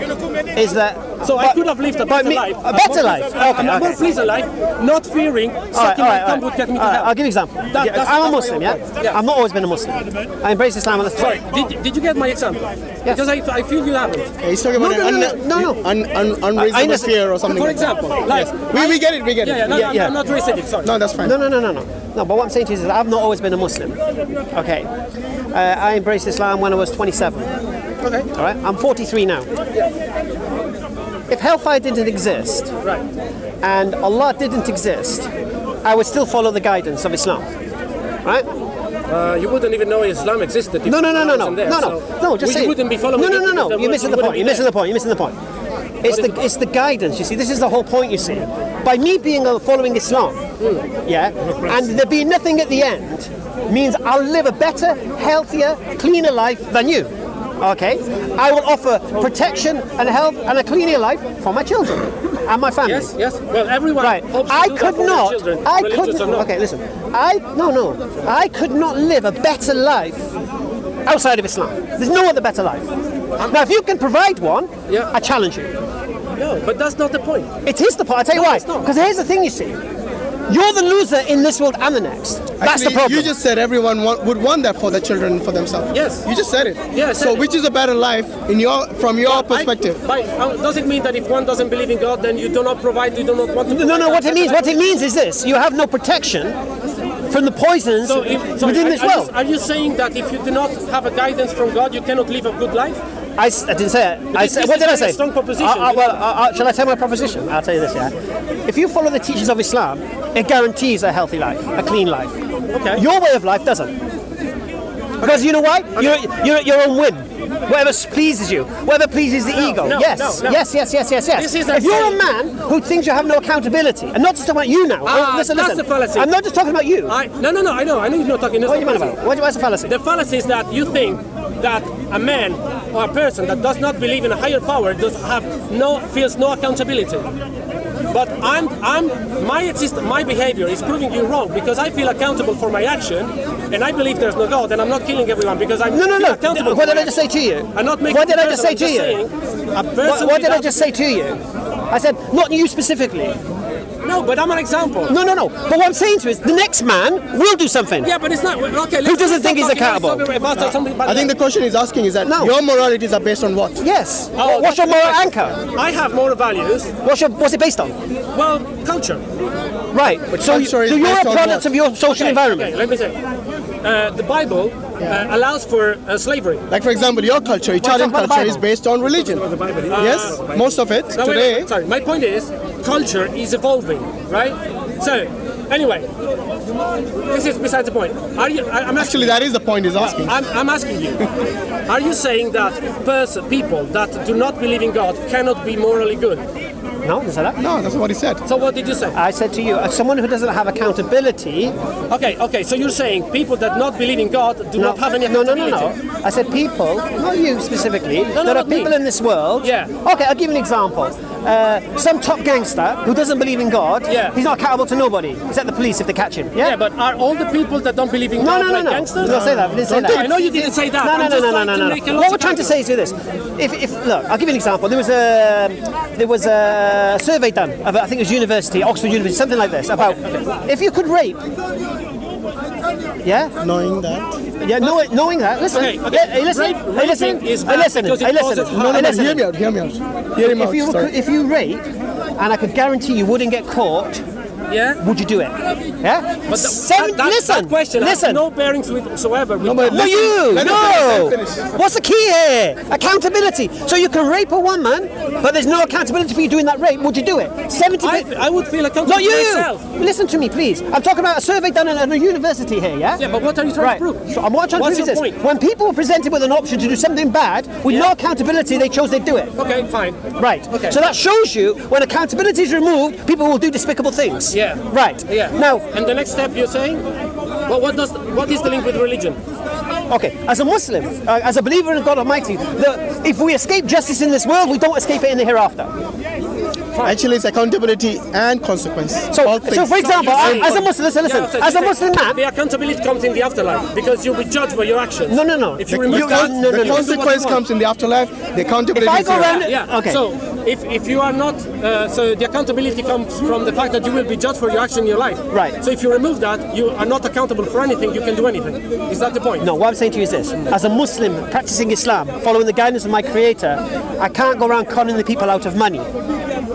is that. So I could have lived a better life. A better life. Okay. A more pleasant life, not fearing sucking my thumb would get me to hell. I'll give you an example. That's I'm a my Muslim, point. yeah? Yeah. I've not always been a Muslim. I embrace Islam at the Sorry, did you get my example? Because I feel you haven't. He's talking about No. unreasonable fear or something. For like that. example, like We get it. yeah, I'm not racist. Sorry. No, that's fine. No. No, but what I'm saying to you is that I've not always been a Muslim. Okay. I embraced Islam when I was 27. Okay. All right. I'm 43 now. If hellfire didn't exist, Right. and Allah didn't exist, I would still follow the guidance of Islam. Right? You wouldn't even know Islam existed. If No. Islam wasn't there, so No, just say you wouldn't be following. No. it if there You're was- missing you the wouldn't point. be You're there. missing the point. It's the guidance. You see, this is the whole point. You see, by me being following Islam, yeah, and there being nothing at the end, means I'll live a better, healthier, cleaner life than you. Okay, I will offer protection and health and a cleaner life for my children and my family. Yes. Well, everyone Right. hopes to I do that could for their not. children, I religious could. or not. Okay, listen. I could not live a better life outside of Islam. There's no other better life. Now, if you can provide one, Yeah. I challenge you. No, but that's not the point. It is the point. I'll tell you why. it's not. Because here's the thing. You see, you're the loser in this world and the next. That's Actually, the problem. You just said everyone would want that for their children and for themselves. Yes. You just said it. Yeah, I said So it. which is a better life from your perspective? Does it mean that if one doesn't believe in God, then you do not provide, you do not want to? No. What it means is this: you have no protection from the poisons within this world. Are you saying that if you do not have a guidance from God, you cannot live a good life? I didn't say it. What did I say? A strong proposition. Shall I tell my proposition? I'll tell you this, yeah. If you follow the teachings of Islam, it guarantees a healthy life, a clean life. Okay. Your way of life doesn't. Because you know why? You're at your own whim. Whatever pleases you, whatever pleases the ego. no, Yes. no. Yes. This is If you're a insane. man who thinks you have no accountability, and not just talking about you now. Listen. that's the fallacy. I'm not just talking about you. No, I know you're not talking. What are you talking about? What's the fallacy? The fallacy is that you think that a man or a person that does not believe in a higher power feels no accountability. But my behavior is proving you wrong because I feel accountable for my action, and I believe there's no God, and I'm not killing everyone because I'm accountable. What did I just say to you? I'm not making what did I just say to you? What did I just say to you? I said not you specifically. No, but I'm an example. No. But what I'm saying to you is the next man will do something. Yeah, but it's not okay. Who doesn't think he's accountable? I think the question he's asking is that your moralities are based on what? Yes. What's your moral anchor? I have moral values. What's it based on? Well, culture. Right. So you're a product of your social environment. Okay, let me say. The Bible allows for slavery. Like, for example, your culture, Italian culture, is based on religion. Yes, most of it today. Sorry, my point is, culture is evolving, right? So, anyway, this is besides the point. Actually, that is the point he's asking. I'm asking you, are you saying that people that do not believe in God cannot be morally good? No, did I say that? No, that's what he said. So what did you say? I said to you, as someone who doesn't have accountability... Okay, so you're saying people that not believe in God do not have any accountability? No. I said people, not you specifically, there are people in this world... Yeah. Okay, I'll give you an example. Some top gangster who doesn't believe in God, he's not accountable to nobody, except the police if they catch him. Yeah, but are all the people that don't believe in God like gangsters? No, say that. We didn't say that. I know you didn't say that. No. What we're trying to say is this. Look, I'll give you an example. There was a survey done about, I think it was university, Oxford University, something like this, about if you could rape. Yeah? Knowing that. Yeah, knowing that. Listen. Hey, listen. Hear me out. If you rape, and I could guarantee you wouldn't get caught, would you do it? Yeah? But that question has no bearings whatsoever. No. What's the key here? Accountability. So you can rape a woman, but there's no accountability for you doing that rape. Would you do it? I would feel accountable not you. myself. Listen to me, please. I'm talking about a survey done at a university here, yeah? Yeah, but what are you trying to prove? So what I'm trying to prove is this. When people were presented with an option to do something bad, with no accountability, they chose they'd do it. Okay, fine. Right. Okay. So that shows you when accountability is removed, people will do despicable things. Yeah. Right. Yeah. Now. And the next step you're saying? Well, what is the link with religion? Okay, as a Muslim, as a believer in God Almighty, if we escape justice in this world, we don't escape it in the hereafter. Actually, it's accountability and consequence. So for example, as a Muslim, listen, as a Muslim man... The accountability comes in the afterlife, because you'll be judged for your actions. No. If you remove the consequence comes in the afterlife, the accountability if I go around, okay. So, if you are not... so the accountability comes from the fact that you will be judged for your action in your life. Right. So if you remove that, you are not accountable for anything, you can do anything. Is that the point? No, what I'm saying to you is this. As a Muslim practicing Islam, following the guidance of my Creator, I can't go around conning the people out of money.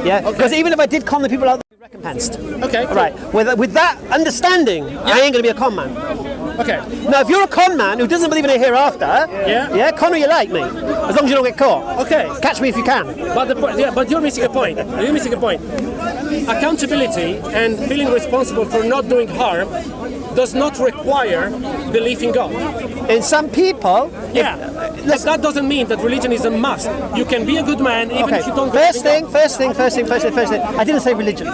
Yeah, because even if I did con the people out, they'd be recompensed. Okay. Right. With that understanding, I ain't going to be a con man. Okay. Now, if you're a con man who doesn't believe in a hereafter, con who you like, mate. As long as you don't get caught. Okay. Catch me if you can. But you're missing a point. Accountability and feeling responsible for not doing harm does not require belief in God. In some people, but that doesn't mean that religion is a must. You can be a good man even if you don't believe in God. First thing. I didn't say religion.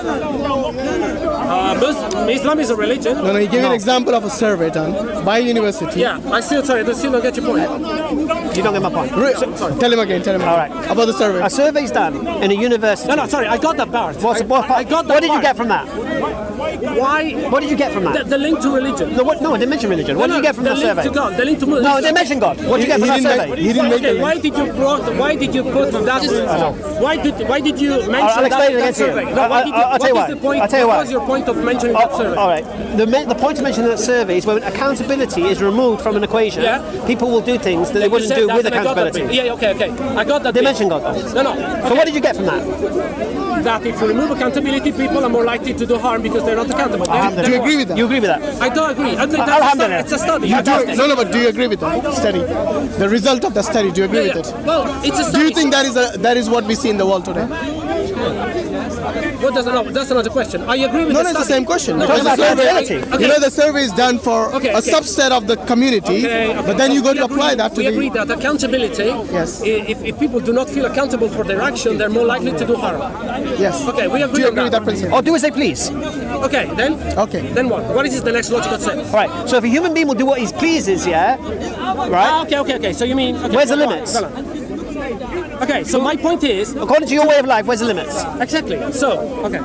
Islam is a religion. No, you give an example of a survey done by a university. Yeah, I still don't get your point. You don't get my point. Tell him again. All right. About the survey. A survey's done in a university. No, sorry, I got that part. What did you get from that? Why? What did you get from that? The link to religion. No, I didn't mention religion. What did you get from the survey? The link to God. The link to Muslims. No, I didn't mention God. What did you get from that survey? He didn't make it. Why did you put that? Why did you mention that survey? I'll tell you why. What was your point of mentioning that survey? All right. The point of mentioning that survey is when accountability is removed from an equation, people will do things that they wouldn't do with accountability. Yeah, okay. I got that. They mentioned God. No. So what did you get from that? That if you remove accountability, people are more likely to do harm because they're not accountable. Do you agree with that? You agree with that? I don't agree. Alhamdulillah. It's a study. No, but do you agree with that study? The result of the study, do you agree with it? Well, it's a study. Do you think that is what we see in the world today? That's another question. I agree with No, it's the same question. Because the survey, the survey is done for a subset of the community, but then you go to apply that to We agree that accountability, if people do not feel accountable for their action, they're more likely to do harm. Yes. Okay, we agree Do you on agree with that principle? Or do as they please. Okay, then? Okay. Then what? What is the next logical step? All right, so if a human being will do what he pleases, right? Okay. So you mean... Okay, Where's the limits? Okay, so my point is, According to your way of life, where's the limits? exactly. So, okay,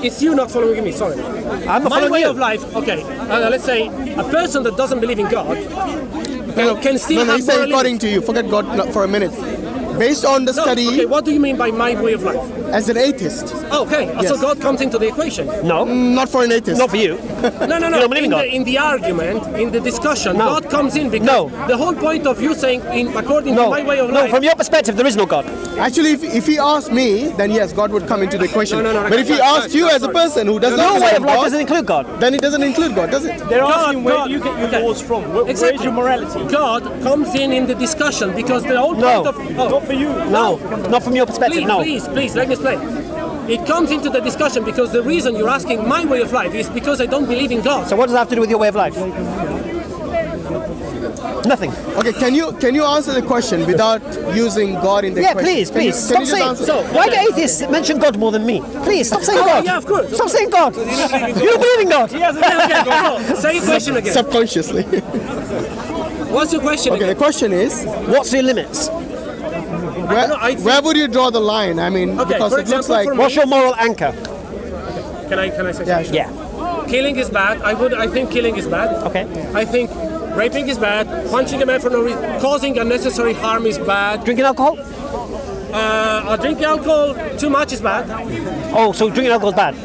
it's you not following me. Sorry. I'm not My following way you. of life. Okay, let's say a person that doesn't believe in God can still have he's saying moral according to you. Forget God for a minute. Based on the No, study, okay, what do you mean by my way of life? as an atheist, Okay, so God comes into the equation. No, not for an atheist. not for you. No. You don't believe in God? In the argument, in the discussion, No. God comes in because No. the whole point of you saying, according to my way of No, life. from your perspective, there is no God. Actually, if he asked me, then yes, God would come into the equation. No, But if he asked you as a person who does not Your way believe of in life God, doesn't include God. then it doesn't include God, does it? They're God, asking where God, do you get your okay. laws from? Where's Exactly. your morality? God comes in the discussion because the whole No. point of Not for you. No, not from your perspective. please, No. please, let me explain. It comes into the discussion because the reason you're asking my way of life is because I don't believe in God. So what does that have to do with your way of life? Nothing. Okay, can you answer the question without using God in the Yeah, equation? please. Can Stop you just saying. answer? So, Why do atheists mention God more than me? Please stop saying God. yeah, of course. Stop saying God. You don't believe in God. Okay, say your question again. Subconsciously. What's your question Okay, the again? question is, What's your limits? where would you draw the line? I mean, Okay, because for it looks example, like for me- What's your moral anchor? Can I say Yeah, something? Yeah. Killing is bad. I think killing is bad. Okay. I think raping is bad. Punching a man for no reason, causing unnecessary harm is bad. Drinking alcohol? Drinking alcohol too much is bad. Oh, so drinking alcohol is bad.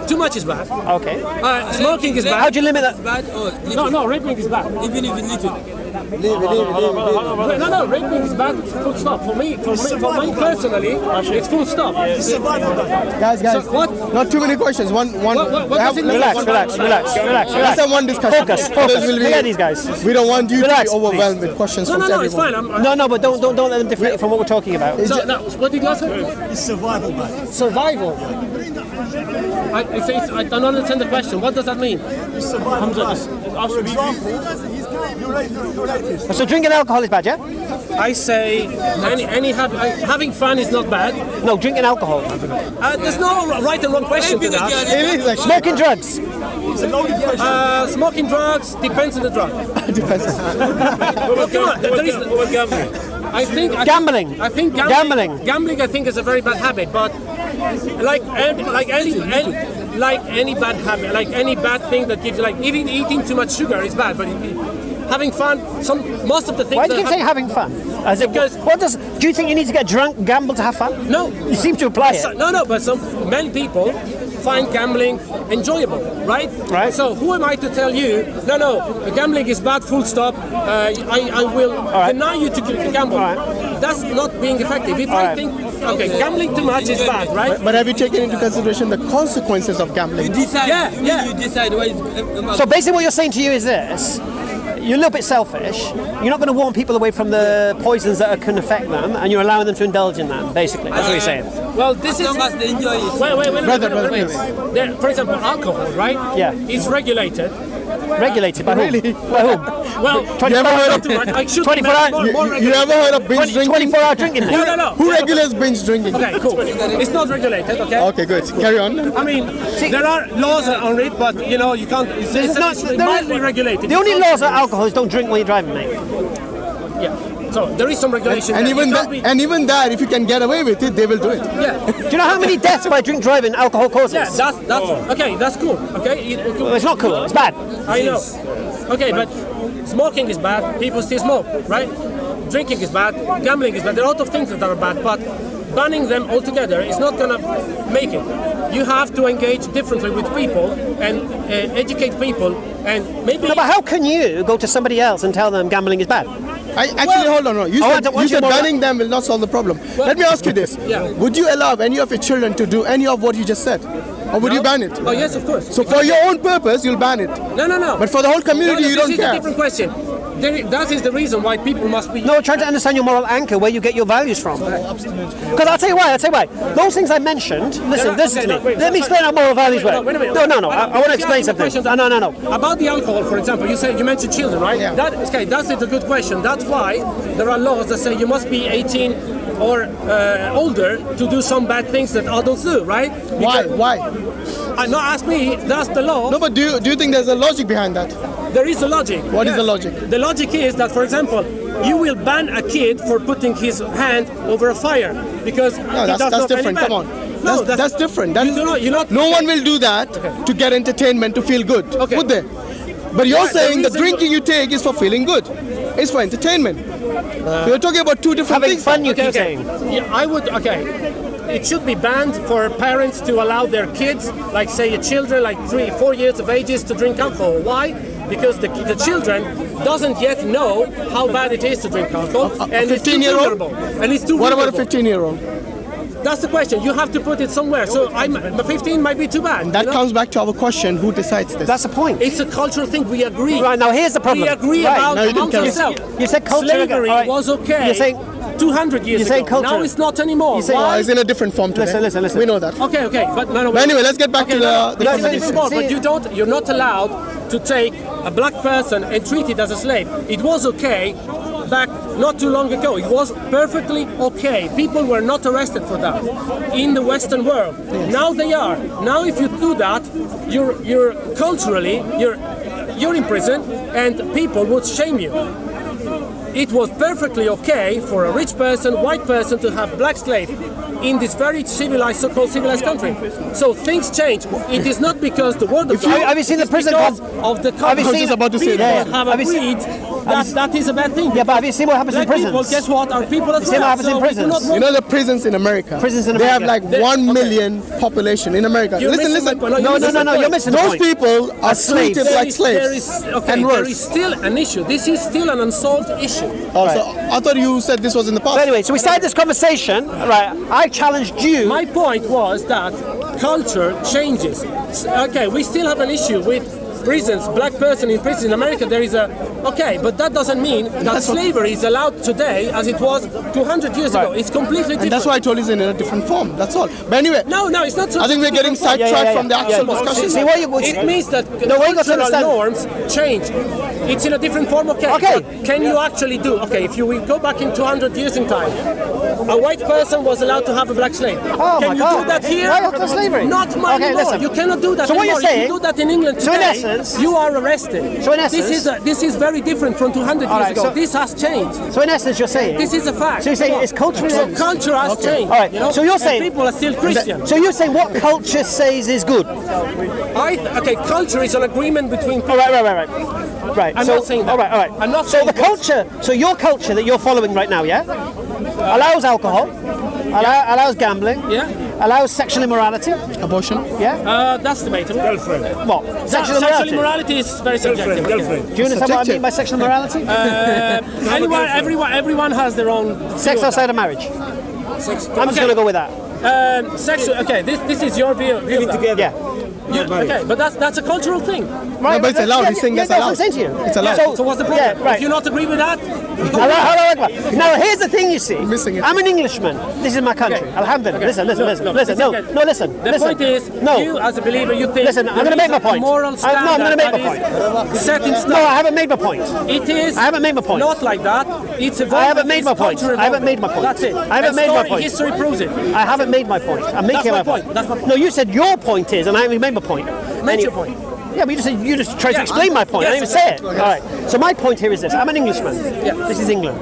Too much is bad. Okay. Smoking is How bad. do you limit that? Bad or No, raping is bad. even if it's little. No, raping is bad. Full stop. For me personally, it's full stop. guys, what? not too many questions. One. What does it mean? Relax. Let's have one discussion. Focus. Others will be- Look at these guys. We don't want you Relax, to be overwhelmed with questions from No, everyone. it's fine. No, but don't let them deflect from what we're talking about. No, what did you say? It's survival, man. Survival. I don't understand the question. What does that mean? Hamza, for example, you're atheist. So drinking alcohol is bad, yeah? I say having fun is not bad. No, drinking alcohol. There's no right and wrong question to that. It is actually. Smoking drugs. It's a loaded question. Smoking drugs depends on the drug. Well, come on, there is. I think Gambling. I think Gambling. Gambling, I think, is a very bad habit. But like any bad habit, like any bad thing that gives you, like even eating too much sugar is bad. But having fun, most of the things. Why do you that keep saying having fun? As if, Because- do you think you need to get drunk, gamble to have fun? No. You seem to apply it. No, but many people find gambling enjoyable, right? Right. So who am I to tell you? No, gambling is bad. Full stop. I will right. deny you to gamble. All right. That's not being effective. If I right. think, okay, gambling too much is bad, right? But have you taken into consideration the consequences of gambling? Decide. Yeah. You decide what is. So basically what you're saying to you is this. You're a little bit selfish. You're not going to warn people away from the poisons that can affect them, and you're allowing them to indulge in that, basically. That's what you're saying. Well, this As is. long as they enjoy it. Wait. There, for example, alcohol, right? Yeah. Is regulated. Regulated by Really? whom? By whom? Well, 24 hours. I should 24 be hours. more You regulated. ever heard of binge drinking? 24-hour drinking. No. Who regulates binge drinking? Okay, cool. It's not regulated, okay? Okay, good. Carry on. I mean, there are laws on it, but you can't. It's mildly regulated. The only laws about alcohol is don't drink when you're driving, mate. Yeah. So there is some regulation. And there. even You that, can't be- and even that, if you can get away with it, they will do it. yeah. Do you know how many deaths by drink driving alcohol causes? Yeah, that's okay. That's cool. Okay. Well, it's not cool. It's bad. I know. Okay, but smoking is bad. People still smoke, right? Drinking is bad. Gambling is bad. There are a lot of things that are bad, but banning them altogether is not gonna make it. You have to engage differently with people and educate people, and maybe. No, but how can you go to somebody else and tell them gambling is bad? Hold on. You I want said you more- banning them will not solve the problem. Let me ask you this. Yeah. Would you allow any of your children to do any of what you just said? Or would you ban it? Oh yes, of course. So for your own purpose, you'll ban it. No. But for the whole community, you don't This is a care. different question. That is the reason why people must be. No, trying to understand your moral anchor, where you get your values from. Because I'll tell you why. Those things I mentioned. Listen to me. Let me explain how moral values work. Wait a minute. No. I want to explain something. No. About the alcohol, for example, you mentioned children, right? Yeah. That's a good question. That's why there are laws that say you must be 18 or older to do some bad things that adults do, right? Why? No, ask me. That's the law. No, but do you think there's a logic behind that? There is a logic. What is the logic? The logic is that, for example, you will ban a kid for putting his hand over a fire because No, he does that's not different. any Come bad. on. No, That's different. That's, you're not, no one will do that to get entertainment, to feel good, Okay. would they? But you're Yeah, the saying the reason drinking you take is for feeling good. It's for entertainment. We're talking about two different Having things. fun, you Okay, keep okay. saying. Yeah, I would. Okay, it should be banned for parents to allow their kids, like say children, like 3, 4 years of ages, to drink alcohol. Why? Because the children doesn't yet know how bad it is to drink alcohol, and it's too 15-year-old? vulnerable. And it's too What about a vulnerable. 15-year-old? That's the question. You have to put it somewhere. So 15 might be too bad. That you know? comes back to our question: who decides this? That's the point. It's a cultural thing. We agree. Right, now here's the problem. We agree Right. about No, you didn't amongst tell us. ourselves. You said culture. Slavery All right. was okay. You're saying 200 years you're saying ago. culture. Now it's not anymore. saying- No, Why? it's in a different form today. Listen. We know that. Okay, but no. But anyway, let's get back to the It's conversation. different form, but you're not allowed to take a black person and treat it as a slave. It was okay back not too long ago. It was perfectly okay. People were not arrested for that in the Western world. Now they are. Now if you do that, you're culturally you're in prison, and people would shame you. It was perfectly okay for a rich person, white person, to have black slave in this very civilized, so-called civilized country. So things change. It is not because the word of God. Have you seen the it's prison because con- of the Have you country. seen- I was just about to say People that. have Have you seen- agreed that is a bad thing. Yeah, but have you seen what happens in Black people, prisons? guess what? Are people as You see well. what happens in So we do prisons? not You want- know the prisons in America? Prisons in They have America. like 1 million population in America. You're Listen. missing my point. No, you're missing my you're point. missing the Those point. people are slaves. treated like slaves. And There worse. is still an issue. This is still an unsolved issue. All right. So I thought you said this was in the past. But anyway, so we started this conversation. Right, I challenged you. My point was that culture changes. Okay, we still have an issue with prisons, black person in prison in America. There is but that doesn't mean that slavery is allowed today as it was 200 years ago. It's completely different. And that's why I told you it's in a different form. That's all. But anyway, No, it's not. I think we're getting sidetracked from the actual Yeah. discussion. See what you It means that No, what you got to cultural understand- norms change. It's in a different form, okay. Okay. But can you actually do, if you will go back in 200 years in time, a white person was allowed to have a black slave. Oh Can my you God. do that here? Why after slavery? Not my Okay, anymore. listen. You cannot do that So what anymore. you're saying- If you do that in England So in today, essence- you are arrested. So in essence- this is very different from 200 All years right, ago. so- This has changed. So in essence, you're saying. This is a fact. So you're saying it's culturally. So culture has changed. All right, You know? so you're And saying- people are still Christian. So you're saying what culture says is good? Culture is an agreement between people. All right. Right. I'm so, not saying that. All right. I'm not So saying the that. culture. So your culture that you're following right now, yeah, allows alcohol, allows gambling, Yeah. allows sexual immorality, Abortion. yeah. That's debatable. What? Sexual Sexual immorality. immorality is very subjective. Do you understand what I Subjective. mean by sexual immorality? Everyone has their own Sex view of outside of marriage. that. I'm just going to go with that. Sexual. Okay, this is your view. Of that. Yeah. Okay, but that's a cultural thing. Right. but it's allowed. He's saying yeah, that's that's what I'm allowed. saying to you. It's allowed. So, So what's the problem? Yeah, right. If you not agree with that, Hold on. Now here's the thing, you see. Missing it. I'm an Englishman. This is my country. Okay. Alhamdulillah. Okay. Listen. Look, Listen. the point is, no. you as a believer, you think. Listen, I'm going to make my point. Moral standard I'm going to make my that is set in stone. No, I haven't made my point. It is. I haven't made my point. Not like that. It's evolving. I haven't made It's my point. culture I haven't made my evolving. point. That's it. I haven't And made my story, point. History proves it. I haven't made my point. I'm making my my point. That's my point. No, you said your point is, and I haven't made my point. Make your point. Yeah, but you just tried to Yeah, explain my point. yes, I didn't even say it. All right. So my point here is this: I'm an Englishman. Yeah. This is England.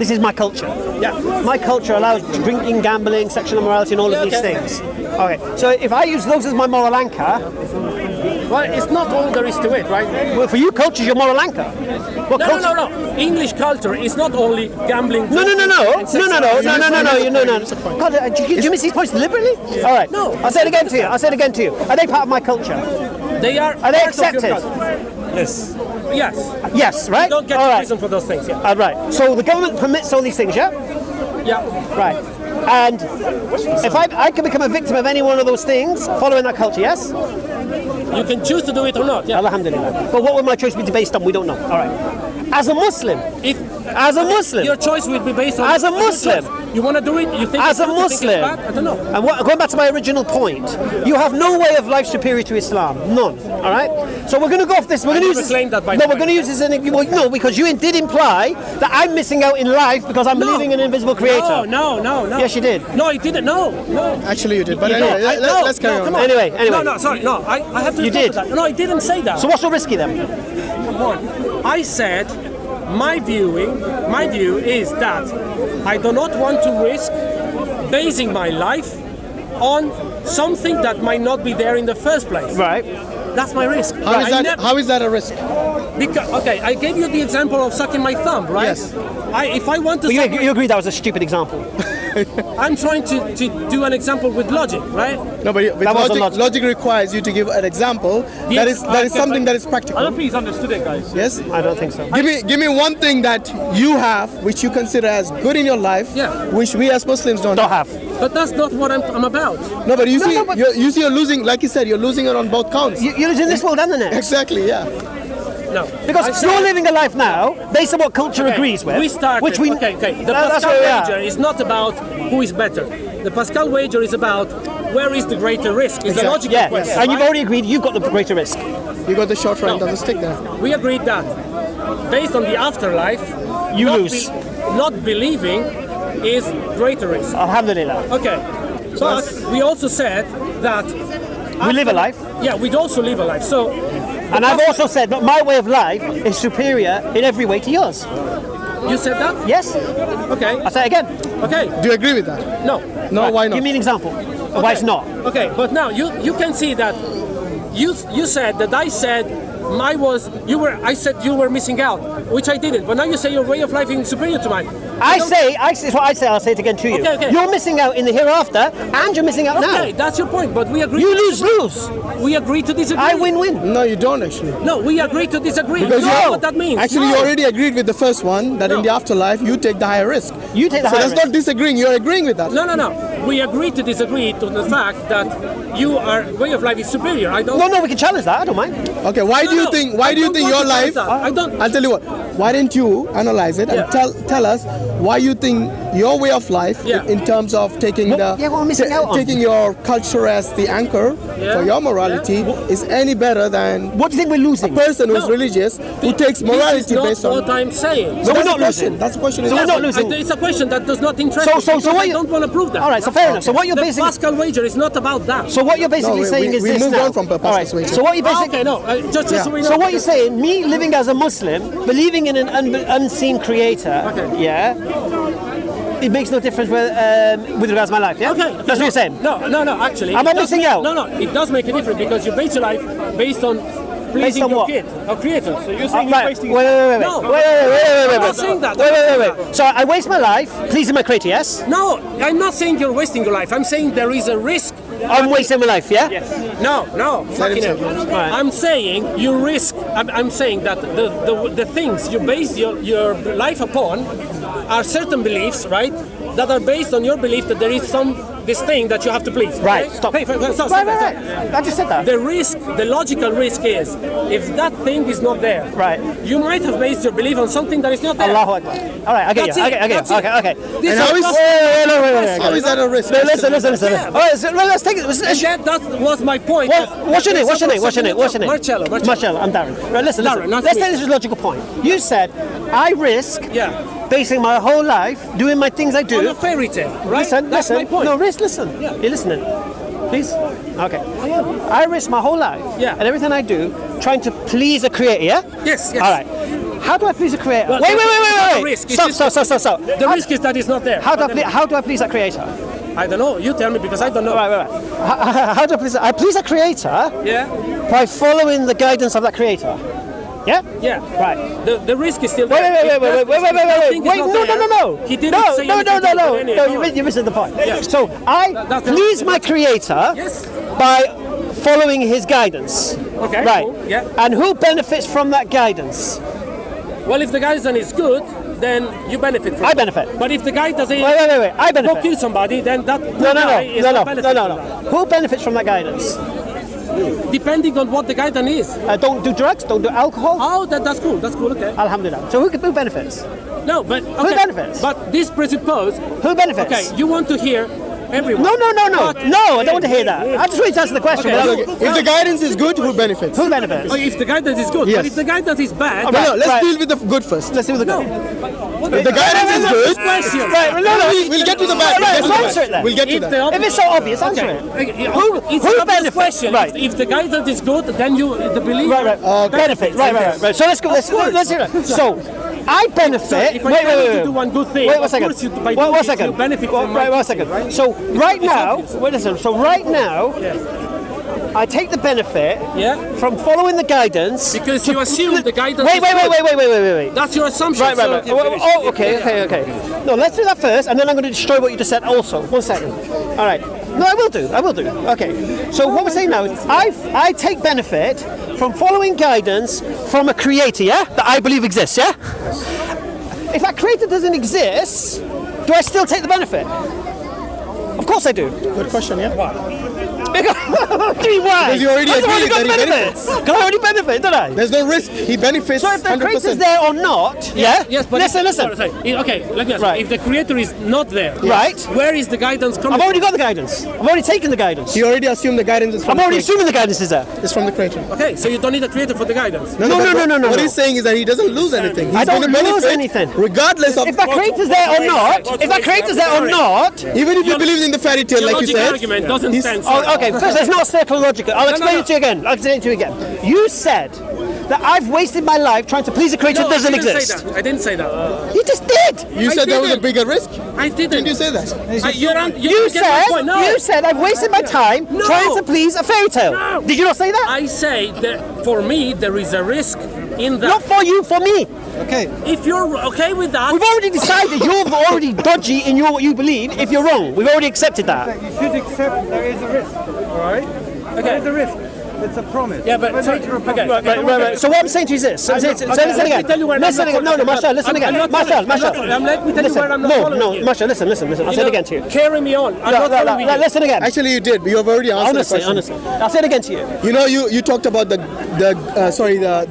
This is my culture. Yeah. My culture allows drinking, gambling, sexual immorality, and all of these okay. things. Okay. So if I use those as my moral anchor, Well, it's not all there is to it, right? well, for you, culture is your moral anchor. What culture? No. English culture is not only gambling. No. drinking, and sexual God, do you miss these points deliberately? All right. No. I'll say it again to you. Are they part of my culture? They are. Are they part of your accepted? culture. Yes. Yes. Yes, right? Don't get All to right. prison for those things. Yeah. All right. So the government permits all these things, yeah? Yeah. Right. And if I can become a victim of any one of those things following that culture, yes? You can choose to do it or not. Yeah. Alhamdulillah. But what would my choice be based on? We don't know. All right. As a Muslim, as a Muslim, Your choice would be based on. As a your Muslim. choice. You want to do it? You think As it's a good, you think it's Muslim. bad? I don't know. and going back to my original point, you have no way of life superior to Islam. None. All right. So we're going to go off this. We're going to use never this. claimed that, by No, the we're way. going to use this. No, because you did imply that I'm missing out in life because I'm believing in an invisible creator. No. Yes, you did. No, it didn't. No. Actually, you did. But You anyway, did. let's carry on. Come on. Anyway. No, sorry. No, I have to. You respond did. to that. No, I didn't say that. So what's so risky then? Come on. I said my view is that I do not want to risk basing my life on something that might not be there in the first place. Right. That's my risk. How is that a risk? Because, okay, I gave you the example of sucking my thumb, right? Yes. If I want to... You agree that was a stupid example? I'm trying to do an example with logic, right? No, but logic requires you to give an example that is something that is practical. I don't think he's understood it, guys. Yes? I don't think so. Give me one thing that you have, which you consider as good in your life, which we as Muslims don't have. But that's not what I'm about. No, but you see, you're losing. Like you said, you're losing it on both counts. You're losing this world and the next. Exactly. Yeah. No. Because you're living a life now based on what culture agrees with. We started. Which we. Okay. The Pascal wager is not about who is better. The Pascal wager is about where is the greater risk. It's a logical question. And you've already agreed you've got the greater risk. You got the short end of the stick there. We agreed that based on the afterlife, you lose. Not believing is greater risk. Alhamdulillah. Okay. But we also said that we live a life. Yeah, we'd also live a life. So. And I've also said that my way of life is superior in every way to yours. You said that? Yes. Okay. I'll say it again. Okay. Do you agree with that? No. No, right. why not? Give me an example. Okay. Why it's not. Okay, but now you can see that you said that I said I said you were missing out, which I didn't. But now you say your way of life is superior to mine. It's what I say. I'll say it again to you. Okay. You're missing out in the hereafter, and you're missing out now. Okay, that's your point. But we agree. You lose. We agree to disagree. I win. No, you don't actually. No, we agree to disagree. Because you know what that means. Actually, you already agreed with the first one that in the afterlife you take the higher risk. You take the higher risk. So that's not disagreeing. You're agreeing with that. No. We agree to disagree to the fact that your way of life is superior. I don't. No, we can challenge that. I don't mind. Okay, why do you think your life? I don't. I'll tell you what. Why didn't you analyze it and tell us why you think your way of life, in terms of taking taking your culture as the anchor for your morality, is any better than? What do you think we're losing? A person who's religious who takes morality based on. That's what I'm saying. So we're not losing. That's the question. So we're not losing. It's a question that does not interest me. So what I don't want to prove that. All right. So fair enough. So what you're basically. The Pascal wager is not about that. So what you're basically saying is we this moved now. on from Pascal's wager. So what you basically. Okay, no. Just so we know. So what you're saying, me living as a Muslim, believing in an unseen creator, it makes no difference with regards to my life, yeah? Okay. That's what you're saying? No, actually. Am I missing out? No, it does make a difference because you base your life based on pleasing your kid, or creator. So you're saying you're wasting your Wait. No. Wait. I'm not saying that. Wait. So I waste my life pleasing my creator, yes? No, I'm not saying you're wasting your life. I'm saying there is a risk. I'm wasting my life, yeah? Yes. No. Fucking hell. Right. I'm saying you risk. I'm saying that the things you base your life upon are certain beliefs, right? That are based on your belief that there is this thing that you have to please. Right. Okay? Stop. Stop. I just said that. The logical risk is if that thing is not there. Right. You might have based your belief on something that is not there. Allahu Akbar. All right, I get you. Okay. This And is how is that a risk? Listen. All right, so let's take it. That was my point. What's your name? Marcello. I'm Darren. Right, listen. Darren, not Let's me. take this as a logical point. You said I risk basing my whole life doing my things I do. On a fairy tale, right? That's my point. No, listen. Yeah. You're listening. Please? Okay. I am. I risk my whole life and everything I do trying to please a creator, yeah? Yes. All right. How do I please a creator? Well, wait. Risk. Stop. The risk is that it's not there. How do I please that creator? I don't know. You tell me because I don't know. Right. How do I please? I please a creator by folling the guidance of that creator. Yeah? Yeah. Right. The risk is still there. Wait. No. He didn't say anything. No, you're missing the point. Yeah. So I please my creator by following his guidance. Okay. Right. Cool. Yeah. And who benefits from that guidance? Well, if the guidance is good, then you benefit from it. I benefit. But if the guy doesn't Wait. I benefit. go kill somebody, then that guy is not benefiting from that. Who benefits from that guidance? Depending on what the guidance is. Don't do drugs, don't do alcohol. Oh, that's cool. That's cool. Okay. Alhamdulillah. So who benefits? No, but okay. Who benefits? But this presupposes. Who benefits? Okay, you want to hear everyone. No, I don't want to hear that. I just want you to answer the question. Okay. If the guidance is good, who benefits? Who benefits? Oh, if the guidance is good, Yes. but if the guidance is bad, Let's deal with the good first. Let's do the good. If the guidance is good, we'll get to the bad. Answer it then. We'll get to that. If it's so obvious, answer it. Who benefits? Question. Right. If the guidance is good, then the believer Benefit. Right. So let's go. Let's hear it. So I benefit. If I tell you to do one good thing, Wait one of second. course you, by Wait doing one it, second. you benefit from my Right, one teaching, second. right? So right now, obvious. wait a second. So right now, I take the benefit from following the guidance. Because you assume the guidance. Wait. That's your assumption. Right. Oh, okay. No, let's do that first, and then I'm going to destroy what you just said also. 1 second. All right. No, I will do. Okay. So what we're saying now is I take benefit from following guidance from a creator, that I believe exists, If that creator doesn't exist, do I still take the benefit? Of course I do. Good question, yeah? Why? Because you already agreed that he benefits. Because I already benefit, don't I? There's no risk. He benefits So if the 100%. creator's there or not, Yes, but listen. Sorry. Okay, let me ask Right. you. If the creator is not there, Right. where is the guidance coming I've already got the guidance. I've already taken the guidance. He already assumed the guidance is from I'm the already creator. assuming the guidance is there. It's from the creator. from? Okay, so you don't need a creator for the guidance. No. What he's saying is that he doesn't lose anything. He's I don't going to lose benefit anything. regardless of. If that creator's there or not, Even if you believe in the fairy tale, Your like you logic said. argument doesn't he's- stand. Oh, okay, first, it's not circular logic. I'll explain it to you again. You said that I've wasted my life trying to please a creator that doesn't exist. I didn't say that. You just did. You I said there was a didn't. bigger risk. I didn't. Didn't you say that? You said I've wasted my time No. trying to please a fairy tale. No. Did you not say that? I say that for me there is a risk in that. Not for you, for me. If you're okay with that, We've already decided you're already dodgy in what you believe if you're wrong. We've already accepted that. You should accept there is a risk, all right? There is a risk. It's a promise. Yeah, but It's the nature of okay. promise. Right. So what I'm saying to you is this. So listen let me again. tell you where I'm Listen not again. No, following. Marshall, listen I'm again. not Marshall. following. Let me tell you where I'm not following you. Marshall, listen. I'll say it again to you. Carry me on. I'm not following you. Listen again. Actually, you did. But you have already answered the question. Honestly. I'll say it again to you. You know, you talked about the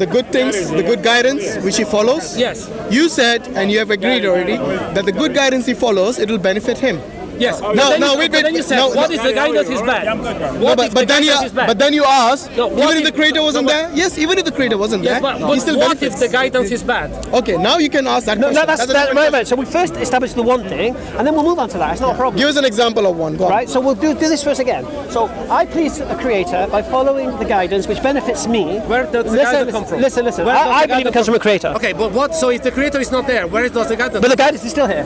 good things, the good guidance which he follows. Yes. You said, and you have agreed already, that the good guidance he follows, it will benefit him. Yes. No, But then you said, what is the guidance is bad? But then you asked, No, what even if if- the creator wasn't there? Yes, even if the creator wasn't Yes, there, but he still what if benefits. the guidance is bad? Okay, now you can ask that No, question. that's a different right. So we first establish the one thing, and then we'll move on to that. It's not a problem. Give us an example of one. Go on. Right, so we'll do this first again. So I please a creator by following the guidance which benefits me. Where does the guidance come from? Listen. Where does I the believe it guidance comes from a creator. Okay, but what? So if the creator is not there, where does the guidance? But the guidance is still here.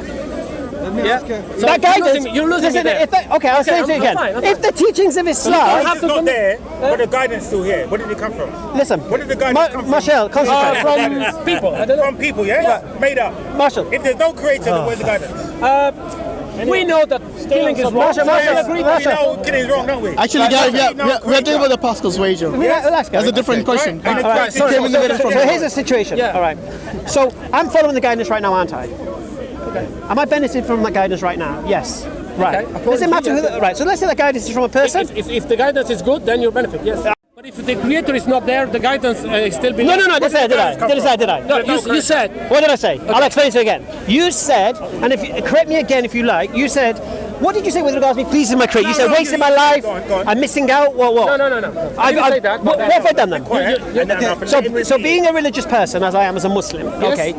Yeah. So That guidance. you're losing me there. Okay, I'll say it to you again. I'm fine. If the teachings of Islam. It's not there, but the guidance is still here. Where did it come from? Listen. Where did the guidance come from? Marshall, concentrate. from people. I don't know. From people, yeah? Made up. Marshall. If there's no creator, then where's the guidance? We know that killing is wrong. Marshall, We Marshall. know killing is wrong, don't we? Actually, guys, we're talking about the Pascal's wager. Relax, That's a different question. And the All right, guidance so came in the middle from here's the situation. Yeah. All right. So I'm following the guidance right now, aren't I? Am I benefiting from that guidance right now? Yes. Right. Okay. Does it matter who? Right. So let's say the guidance is from a person. If the guidance is good, then you benefit. Yes. But if the creator is not there, the guidance still be. No. Did I? No, you said. What did I say? I'll explain it to you again. You said, and if you, correct me again if you like. You said, what did you say with regards to me pleasing my creator? You said wasting my life. Go on. I'm missing out. What? No. I didn't say that. What have I done then? So So being a religious person, as I am as a Muslim, okay,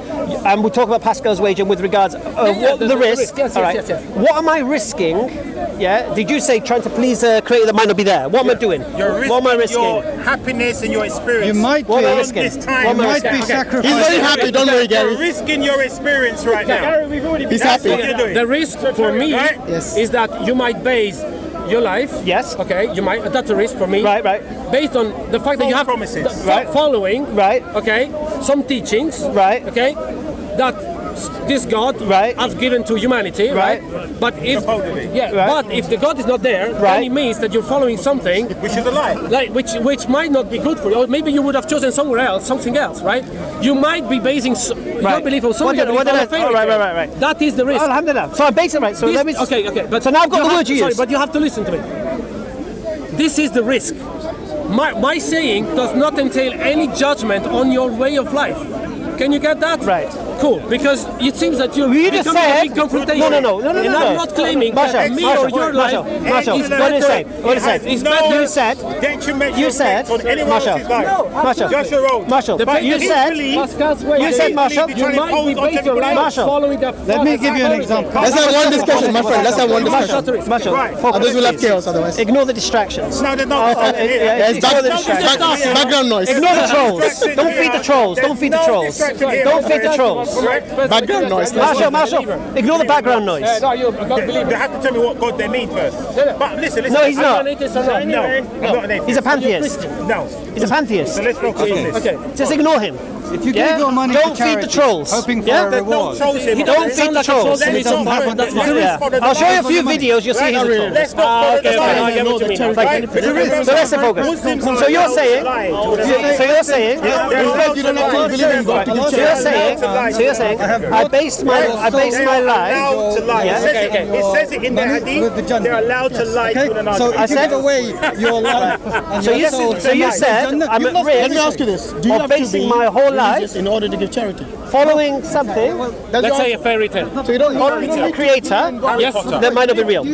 and we'll talk about Pascal's wager with regards what the risk. Yes. All right. What am I risking? Yeah. Did you say trying to please a creator that might not be there? What am I doing? you're What am I risking risking? your happiness and your experience. You might What am I be, risking? this time. What am I You might risking? be sacrificing. He's very happy, don't worry, You're Gary. risking your experience right now. He's That's happy. what you're doing. The risk for me Right? Yes. is that you might base your life. Yes. Okay. You might. That's a risk for me. Right. Based on the fact that you have promises. following. Right. Okay. Some teachings. Right. Okay. That this God Right. has given to humanity. Right. But if Supposedly. Right. but if the God is not there, Right. then it means that you're following something Which is a lie. like which might not be good for you, or maybe you would have chosen somewhere else, something else, right? You might be basing your Right. belief on something. What did I- fairy right, tale. right, right. That is the risk. Alhamdulillah. So I'm basing right. So This- let me. okay. But So now I've got the word you sorry, used. but you have to listen to me. This is the risk. My saying does not entail any judgment on your way of life. Can you get that? Right. Cool. Because it seems that you're You just becoming a said big confrontation. no. And I'm not claiming that me or your life Marshall, is what did you say? better. What did you say? It's No better. You said. Detriment You said. on anyone Marshall. else's life. Marshall. Just your own. Marshall. The You biggest said. belief- Pascal's way. You said, Marshall. You might be based your life Marshall. following the. Let me give you an example. Let's have one discussion, my friend. Let's have one discussion. Marshall. Right. focus, Others will have please. chaos otherwise. Ignore the distractions. No, there's no Yeah, Yes, ignore the back, distractions. background noise. Ignore the trolls. Don't feed the trolls. Don't feed the trolls. Don't feed the trolls. Background noise. Marshall, ignore the background noise. No, you don't believe They it. have to tell me what God they mean first. But listen. No, he's I'm not. an atheist or not? No, I'm not an atheist. He's a pantheist. No. He's a pantheist. So let's focus on this. Okay. Just ignore him. If you Yeah? give your money Don't to feed charity, the trolls. hoping for Yeah? a reward. Don't Don't feed the trolls. Let me talk. That's fine. Yeah. I'll show you a few videos. You'll see his trolls. Let's not follow the Okay, I line. get what you mean. Right. So let's focus. So you're saying. So you're saying. You don't have to believe in God. So you're saying. I based my life. Allowed to lie. Yeah. It says it in the hadith. They're allowed to lie to one another. So I if you said- give away your life and So your you soul, so you said I'm at Let me risk ask you this. Do you of have to basing be my whole life religious in order to give charity? following something, Let's say a fairy tale. So you don't following a creator Yes. that might not be real.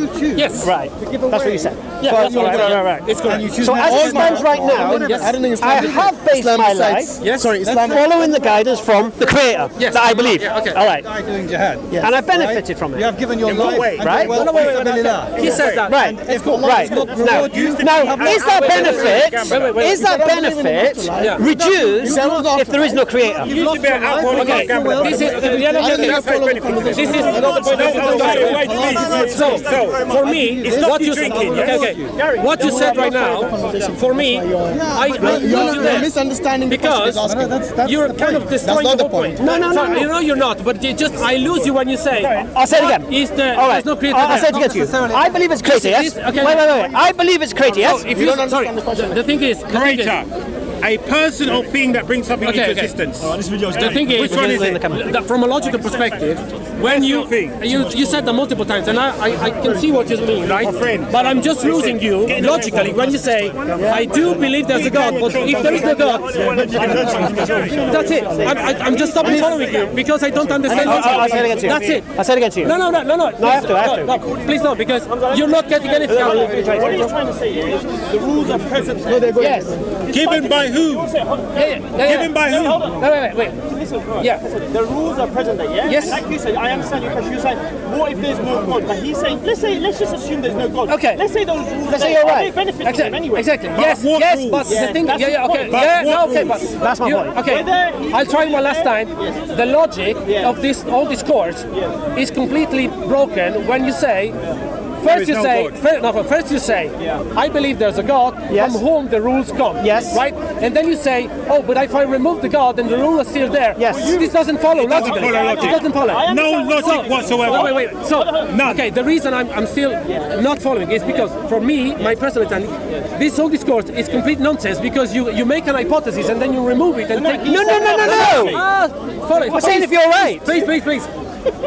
Yes. Right. That's what you said. Yeah, that's what I'm saying. Right. It's correct. So as it stands right now, I don't think I have based my life Yes. Sorry, Islam. following the guidance from the creator Yes. that I believe. Yeah, okay. All right. die doing jihad. And I benefited from You it. have given your life way? and Right? your wealth Wait, for sabilillah. He says that. Right. If Allah Right. does not Now, reward you, is that benefit? wait. Is that benefit reduced if there is no creator? You used to be an alcoholic Okay. gambler. This is That's how it benefits. This is another point of view. So, for me, what you drinking, okay, what you said right now, for me, I lose you You're there misunderstanding the question because he's asking. you're kind of destroying not the the whole point. point. No. You know you're not, but you just I lose you when you say. I'll say it again. Is the All right. there's no creator I'll there. say it again to you. I believe it's creator, yes? Okay. Wait. I believe it's creator, yes? So if you sorry, the thing is, Creator. A person or thing that brings something into Okay. existence. the thing is, Which one is it? that from a logical perspective, when you said that multiple times, and I can see what you mean, right? But I'm just losing you logically when you say, I do believe there's a God, but if there is no God, that's it. I'm just stopping following you because I don't understand. I'll say it again to you. That's it. I'll say it again to you. No. I have to. No, please don't, because you're not getting anything out of it. What he's trying to say is the rules are present. Yes. Given by who? Given by who? No, wait. Listen, bro. Yeah. The rules are present there, yeah? Yes. And like you said, I understand your question. You're saying, what if there's no God? But he's saying, let's just assume there's no God. Okay. Let's say those rules Let's say there, you're are right. they benefiting them anyway? Exactly. But Yes, what yes, rules? but the thing, that's yeah, the okay, point. But yeah, what no, okay, rules? but That's my point. Okay, Whether I'll try one last time. The logic of this, all this course, is completely broken when you say. First you no say, God. first you say, I believe there's a God Yes. from whom the rules come. Yes. Right? And then you say, oh, but if I remove the God, then the rule is still there. Yes. This doesn't follow logically. follow logic. It doesn't follow. No logic whatsoever. Wait. So, okay, the reason I'm still not following is because for me, my personal understanding, this whole discourse is complete nonsense because you make an hypothesis and then you remove it and take. No. Follow it. I'm saying if you're right. Please.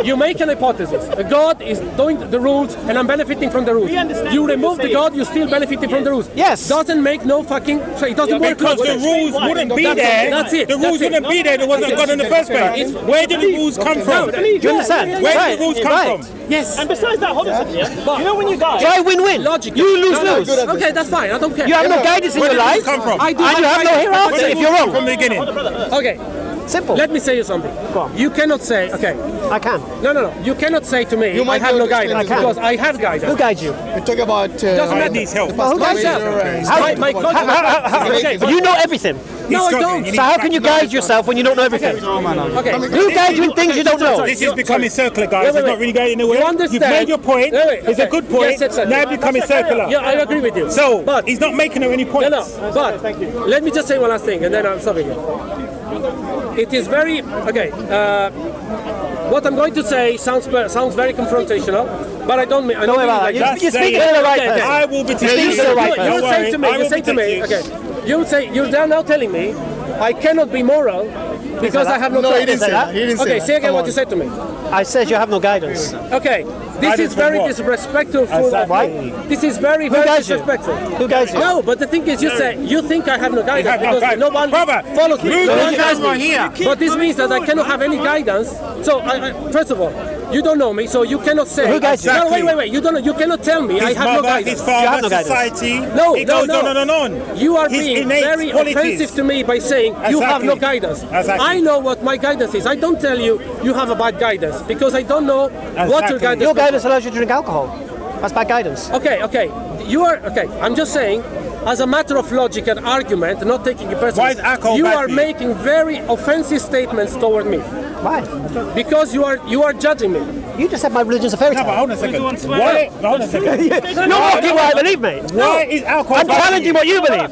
You make an hypothesis. A God is doing the rules, and I'm benefiting from the rules. We understand You what remove you're the God, you're still benefiting from the rules. Yes. Doesn't make no fucking. So it doesn't work. Because the rules wouldn't be there. That's it. The rules wouldn't be there. There wasn't God in the first place. Where did the rules come from? Do you understand? Where Right. did the rules come Right. from? Yes. And besides that, hold on a second, yeah? You know when you die, Try win-win. Logic. You lose. Okay, that's fine. I don't care. You have no guidance in Where your did the life. rules come from? I do. And you have no Where hereafter did if the you're rules come wrong. from the beginning? Okay. Simple. Let me say you something. Go on. You cannot say. Okay. I can. No. You cannot say to me, I might have be no able to guidance explain because I have Who guidance. guides you? We talk about Doesn't matter. Needs help. Well, who guides you? My Okay, you know everything. No, I struggling. don't. You So how can you guide yourself when you don't know everything? Okay. Who guides you in things you don't know? This is becoming circular, guys. Wait. It's not really going anywhere. You understand? You've made your point. Wait. It's a good point. Yes. Now it's becoming circular. Yeah, I agree with you. So, but he's not making any points. No. But let me just say one last thing, and then I'm stopping you. It is very okay. What I'm going to say sounds very confrontational, but I don't mean. I Don't worry don't about mean that. like You're that. speaking to the right Okay, person. I will be You're speaking to the teaching right you. You person. say to me. I You will say to me. protect you. Okay. You say you're now telling me I cannot be moral because I have no. No, he didn't guidance. say that. He didn't say Okay, that. say again Come what on. you said to me. I said you have no guidance. Okay, this is Guidance very from what? disrespectful. Exactly. This is very guides you? disrespectful. Who guides you? No, but the thing is, you say you think I have no guidance have no because guidance. no one Brother, follows me. you No don't one have guides one me. here. But this means that I cannot have any guidance. So, first of all, you don't know me, so you cannot say. Who guides you? No, Exactly. wait. You don't know. You cannot tell me I His have no mother, guidance. his You have father, no guidance. society. No, it goes no. on and on. You are His being innate very qualities. offensive to me by saying you have no Exactly. guidance. Exactly. I know what my guidance is. I don't tell you you have a bad guidance because I don't know what your Exactly. guidance Your is. guidance allows you to drink alcohol. That's bad guidance. Okay. You are okay. I'm just saying as a matter of logic and argument, not taking it personally, Why is alcohol you bad are for you? making very offensive statements toward me. Why? Because you are judging me. You just said my religion's a fairy No, but tale. hold on a second. Why? Hold on a second. You're mocking what I believe, mate. Why is alcohol I'm bad for challenging you? what you believe.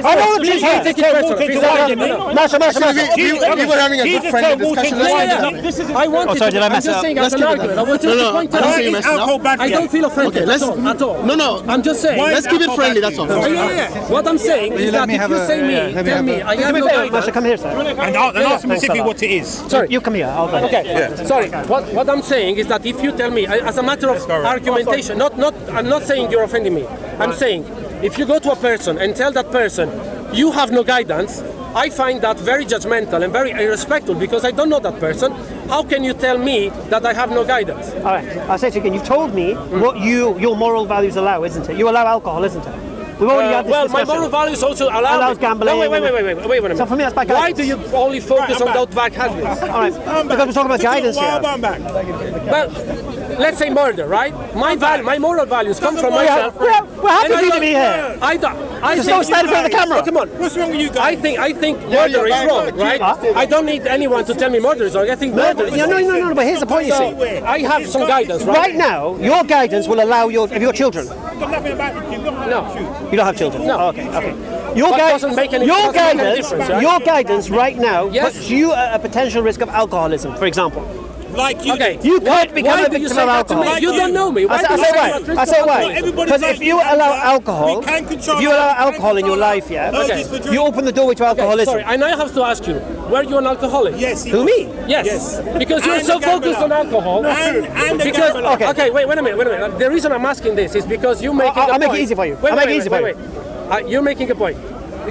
I don't believe Jesus that. said walk into the argument. Masha. We were having a good Jesus friendly said walk discussion. into Let's the keep it. argument. I wanted sorry, did I I'm mess just up? saying Let's as an keep it. argument. I was just No, point I don't out. think you Why is messed it up. alcohol bad for I you? don't feel offended Okay, let's- at all. No. I'm just saying. Why is Let's keep it alcohol friendly. bad That's all. for you? What I'm saying is that if you say me, tell me, I have no Masha, guidance. come here, sir. And ask specifically what it is. Sorry. You come here. I'll go. Okay, sorry. What I'm saying is that if you tell me, as a matter of argumentation, I'm not saying you're offending me. I'm saying if you go to a person and tell that person you have no guidance, I find that very judgmental and very irrespectful because I don't know that person. How can you tell me that I have no guidance? All right. I'll say it again. You've told me what your moral values allow, isn't it? You allow alcohol, isn't it? We've already had this Well, my discussion. moral values also allow Allows gambling. No, wait a minute. So for me, that's bad Why guidance. do you only focus on those bad habits? All right. Because we're talking about guidance here. Well, let's say murder, right? My moral values come from myself. We're happy And for I you to don't- be here. I Just think don't stand in front of the camera. Come on. What's wrong with you guys? I think murder is wrong, right? I don't need anyone to tell me murder is wrong. I think murder is wrong. No, but here's the point, you see. I have some guidance, right? Right now, your guidance will allow your children. Got nothing about you. No. You don't have children? No. Oh, okay. Your, But doesn't make any- your doesn't make any guidance, difference, right? your guidance right now Yes. puts you at a potential risk of alcoholism, for example. Like you. Okay. You could become why a do you victim say of that to alcohol. me? You don't know me. I say do you why. that risk I say of why. alcoholism? Because if you allow alcohol, we can control if you allow our alcohol in your life, yeah, Okay. you open the doorway to alcoholism. Sorry, and I have to ask you, were you an alcoholic? Yes. Who, me? Yes. Because you're And so a gambler. focused on alcohol. And a because gambler. okay, wait a minute. The reason I'm asking this is because you making I'll a make it point. easy for you. Wait, I'll make it easy for you. wait. You're making a point.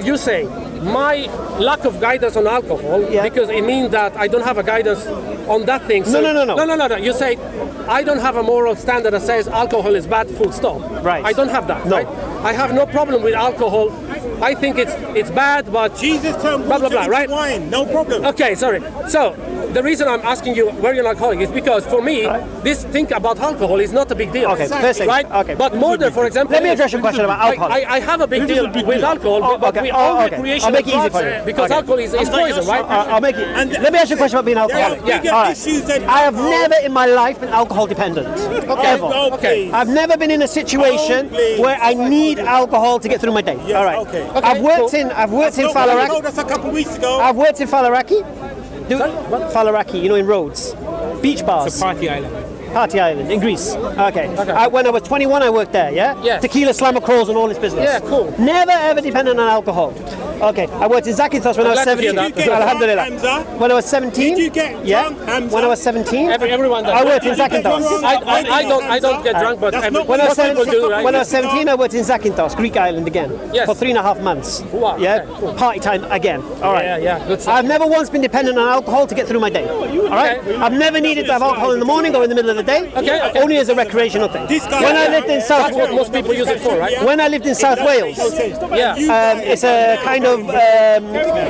You're saying my lack of guidance on alcohol because it means that I don't have a guidance on that thing. So No. You say I don't have a moral standard that says alcohol is bad. Full stop. Right. I don't have that. No. Right? I have no problem with alcohol. I think it's bad, but Jesus turned blah blah water blah. into Right. wine. No problem. Okay, sorry. So the reason I'm asking you where you're an alcoholic is because for me, this thing about alcohol is not a big deal. Okay, first thing. Right? Okay. But murder, for example. Let me address your question about alcohol. I have a big deal with alcohol, but okay. we all Okay. recreational I'll make it easy drugs, for you. because Okay. alcohol is poison, right? I'll make it. Let me ask you a question about being alcoholic. Yeah. All right. Issues that I have alcohol- never in my life been alcohol dependent. Ever. Okay. I've never been in a situation please. where I need alcohol to get through my day. Yes, All right. okay. I've worked cool. in No, Faliraki. that's a couple of weeks ago. I've worked in Faliraki. Faliraki, you know, in Rhodes. Beach bars. Party island. Party Island in Greece. Okay. When I was 21, I worked there. Yeah. Yeah. Tequila, slammer crawls, and all this business. Yeah, cool. Never ever dependent on alcohol. Okay. I worked in Zakynthos when I was glad to hear 17. that. Did you get Alhamdulillah. drunk, Hamza? When I was 17. Did you get yeah. drunk, Hamza? When I was 17. Everyone does. I worked in Did you get drunk? Zakynthos. I don't get drunk, but That's not When I was most people 17, do, right? when I was 17, I worked in Zakynthos, Greek island again, Yes. for 3.5 months. Wow, Yeah, okay, cool. party time again. All right. Yeah, good stuff. I've never once been dependent on alcohol to get through my day. All right. Okay. I've never needed to have alcohol in the morning or in the middle of the day. Okay. Only as a recreational thing. This guy- When I lived in South, That's what most people use it for, right? when I lived in South Wales, Yeah. it's a kind of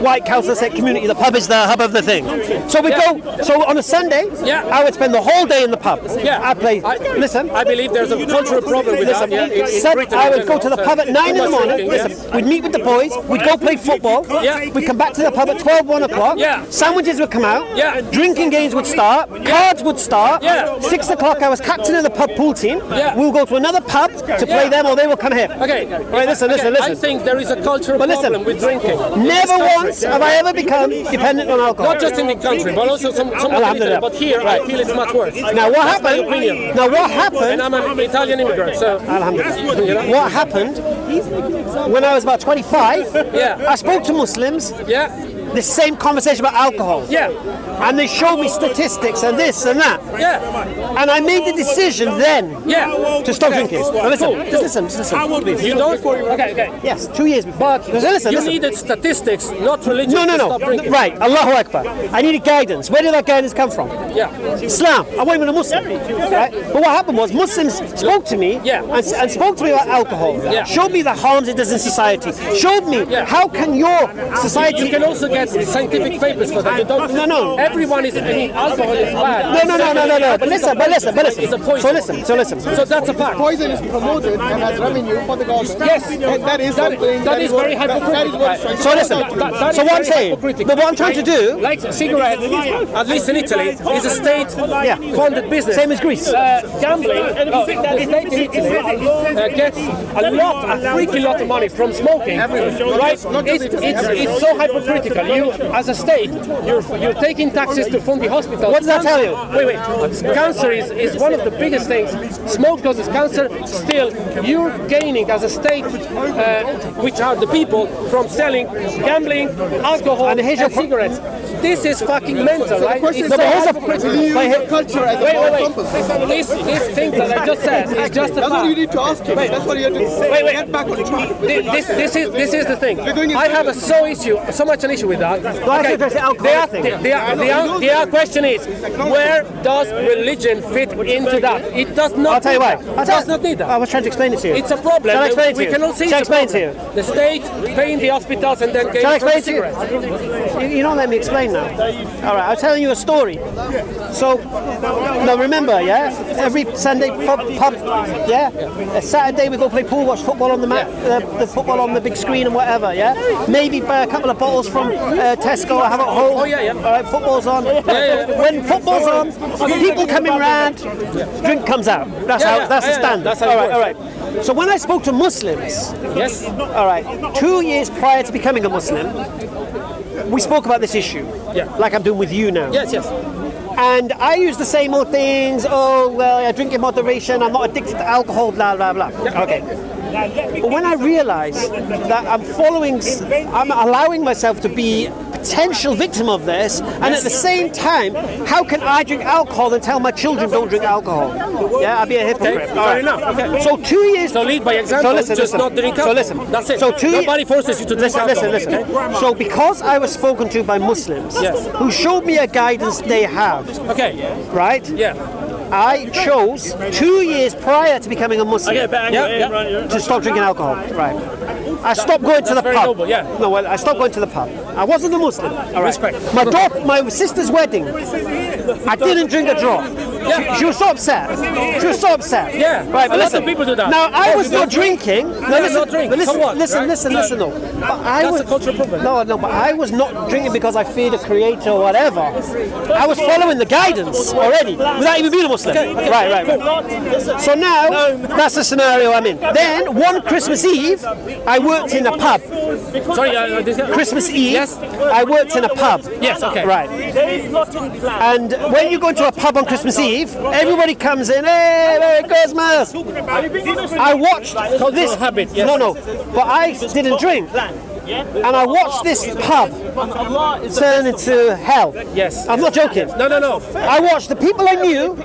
white council estate community. The pub is the hub of the thing. So we go. So on a Sunday, Yeah. I would spend the whole day in the pub. Yeah. I play. Listen. I believe there's a cultural problem with that. Listen, In Sat- Britain I in would go to the general, pub at 9 in the too much morning. drinking, Listen, we'd meet with the boys. We'd go play football. Yeah. We'd come back to the pub at 12, 1 o'clock. Yeah. Sandwiches would come out. Yeah. Drinking games would start. Cards would start. Yeah. 6 o'clock, I was captain of the pub pool team. Yeah. We'll go to another pub to play Yeah. them, or they will come here. Okay. Right, listen. I think there is a cultural But listen, problem with drinking. Never once have I ever become dependent on alcohol. Not just in the country, but also some Alhamdulillah. but here I feel it's much worse. Now what That's my happened? opinion. Now what And happened? I'm an Italian immigrant, so Alhamdulillah. you know? What happened? When I was about 25, Yeah. I spoke to Muslims. Yeah. The same conversation about alcohol. Yeah. And they showed me statistics and this and that. Yeah. And I made the decision then Yeah. to stop drinking. Now listen, Cool. just listen, please. You don't? Okay. Yes, 2 years before. But listen, you listen. needed statistics, not religion, No. to stop drinking. Right, Allahu Akbar. I needed guidance. Where did that guidance come from? Yeah. Islam. I wasn't even a Muslim. Right? But what happened was Muslims spoke to me Yeah. and spoke to me about alcohol. Yeah. Showed me the harms it does in society. Showed me Yeah. how can your society... You can also get scientific papers for that. You don't. No. Everyone is. I mean, alcohol is bad. No. But listen. It's a poison. So listen. So that's a fact. Poison is promoted and has revenue for the government. Yes. And that is something that is very hypocritical. So listen. So what I'm saying, but what I'm trying to do, like cigarettes, at least in Italy, is a state-funded business. Same as Greece. Gambling, the state in Italy gets a freaky lot of money from smoking. Right? It's so hypocritical. You, as a state, you're taking taxes to fund the hospitals. What does that tell you? Wait. Cancer is one of the biggest things. Smoke causes cancer. Still, you're gaining as a state, which are the people, from selling gambling, alcohol, and cigarettes. This is fucking mental, right? It's culture as a This thing that I just said is just a fact. That's what you need to ask him. That's what you have to say. Wait. Get back on track. This is the thing. I have so much an issue with that. Okay. The question is, where does religion fit into that? It does not. I'll tell you why. It does not need that. I was trying to explain it to you. It's a problem. Shall I explain it to We you? cannot see Shall I it's a explain it to problem. you? The state paying the hospitals and then Shall I getting explain to you? cigarettes. You don't let me explain now. All right, I'm telling you a story. So, now remember, yeah, every Sunday pub, yeah, a Saturday we go play pool, watch football on the mat, the football on the big screen and whatever, yeah. Maybe buy a couple of bottles from Tesco or have it at home. Oh yeah. All right, football's on. When football's on, people coming round, drink comes out. That's the standard. That's how all right. So when I spoke to Muslims, Yes. all right, 2 years prior to becoming a Muslim, we spoke about this issue, like I'm doing with you now. Yes. And I use the same old things. Oh, well, I drink in moderation. I'm not addicted to alcohol, blah, blah, blah. Okay. But when I realize that I'm allowing myself to be a potential victim of this, and at the same time, how can I drink alcohol and tell my children don't drink alcohol? Yeah, I'd be a hypocrite. Okay, fair enough. Okay. So 2 years. So lead by example. Just not drink alcohol. So listen. That's it. So Nobody forces you to drink alcohol. Listen. So because I was spoken to by Muslims who showed me a guidance they have, Okay. right? Yeah. I chose 2 years prior to becoming a Muslim to stop drinking alcohol. Right. I stopped going to the very pub. noble, yeah. No, well, I stopped going to the pub. I wasn't a Muslim. All right. Respect. My sister's wedding, I didn't drink a drop. Yeah. She was so upset. Yeah. Right, but A lot listen. of people do that. Now I was not drinking. No, listen. not drink. But listen. So what, right? Listen. No. But I That's was a cultural problem. No. But I was not drinking because I feared the Creator or whatever. I was following the guidance already without even being a Muslim. Okay. Right. So now that's the scenario I'm in. Then one Christmas Eve, I worked in a pub. Sorry, Christmas Eve, Yes. I worked in a pub. Yes, okay. Right. And when you go into a pub on Christmas Eve, everybody comes in, hey, Merry Christmas. I watched this habit, yes. No, but I didn't drink. And I watched this pub turn into hell. Yes. I'm not joking. No. I watched the people I knew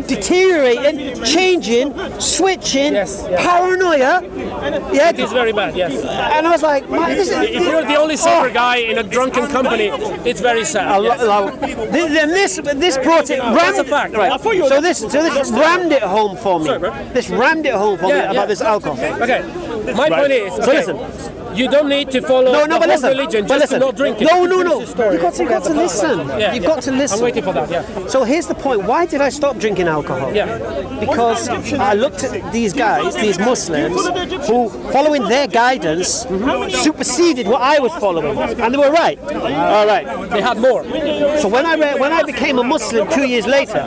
deteriorating, changing, switching, paranoia. Yeah, It is very bad, yes. and I was like, man, this is. If you're the only sober guy in a drunken company, it's very sad. Yes. Then this brought it. That's a fact. Right. So this rammed it home for me. Sorry, bro. This rammed it home for me about this alcohol thing. Okay. My point is, So listen. you don't need to follow No, the but whole listen. religion But just listen. to not drink it. No. Finish the story. You've got to listen. Yeah, You've got to listen. I'm waiting for that, yeah. So here's the point. Why did I stop drinking alcohol? Yeah. Because I looked at these guys, these Muslims, who, following their guidance, superseded what I was following, and they were right. All right. They had more. So when I became a Muslim 2 years later,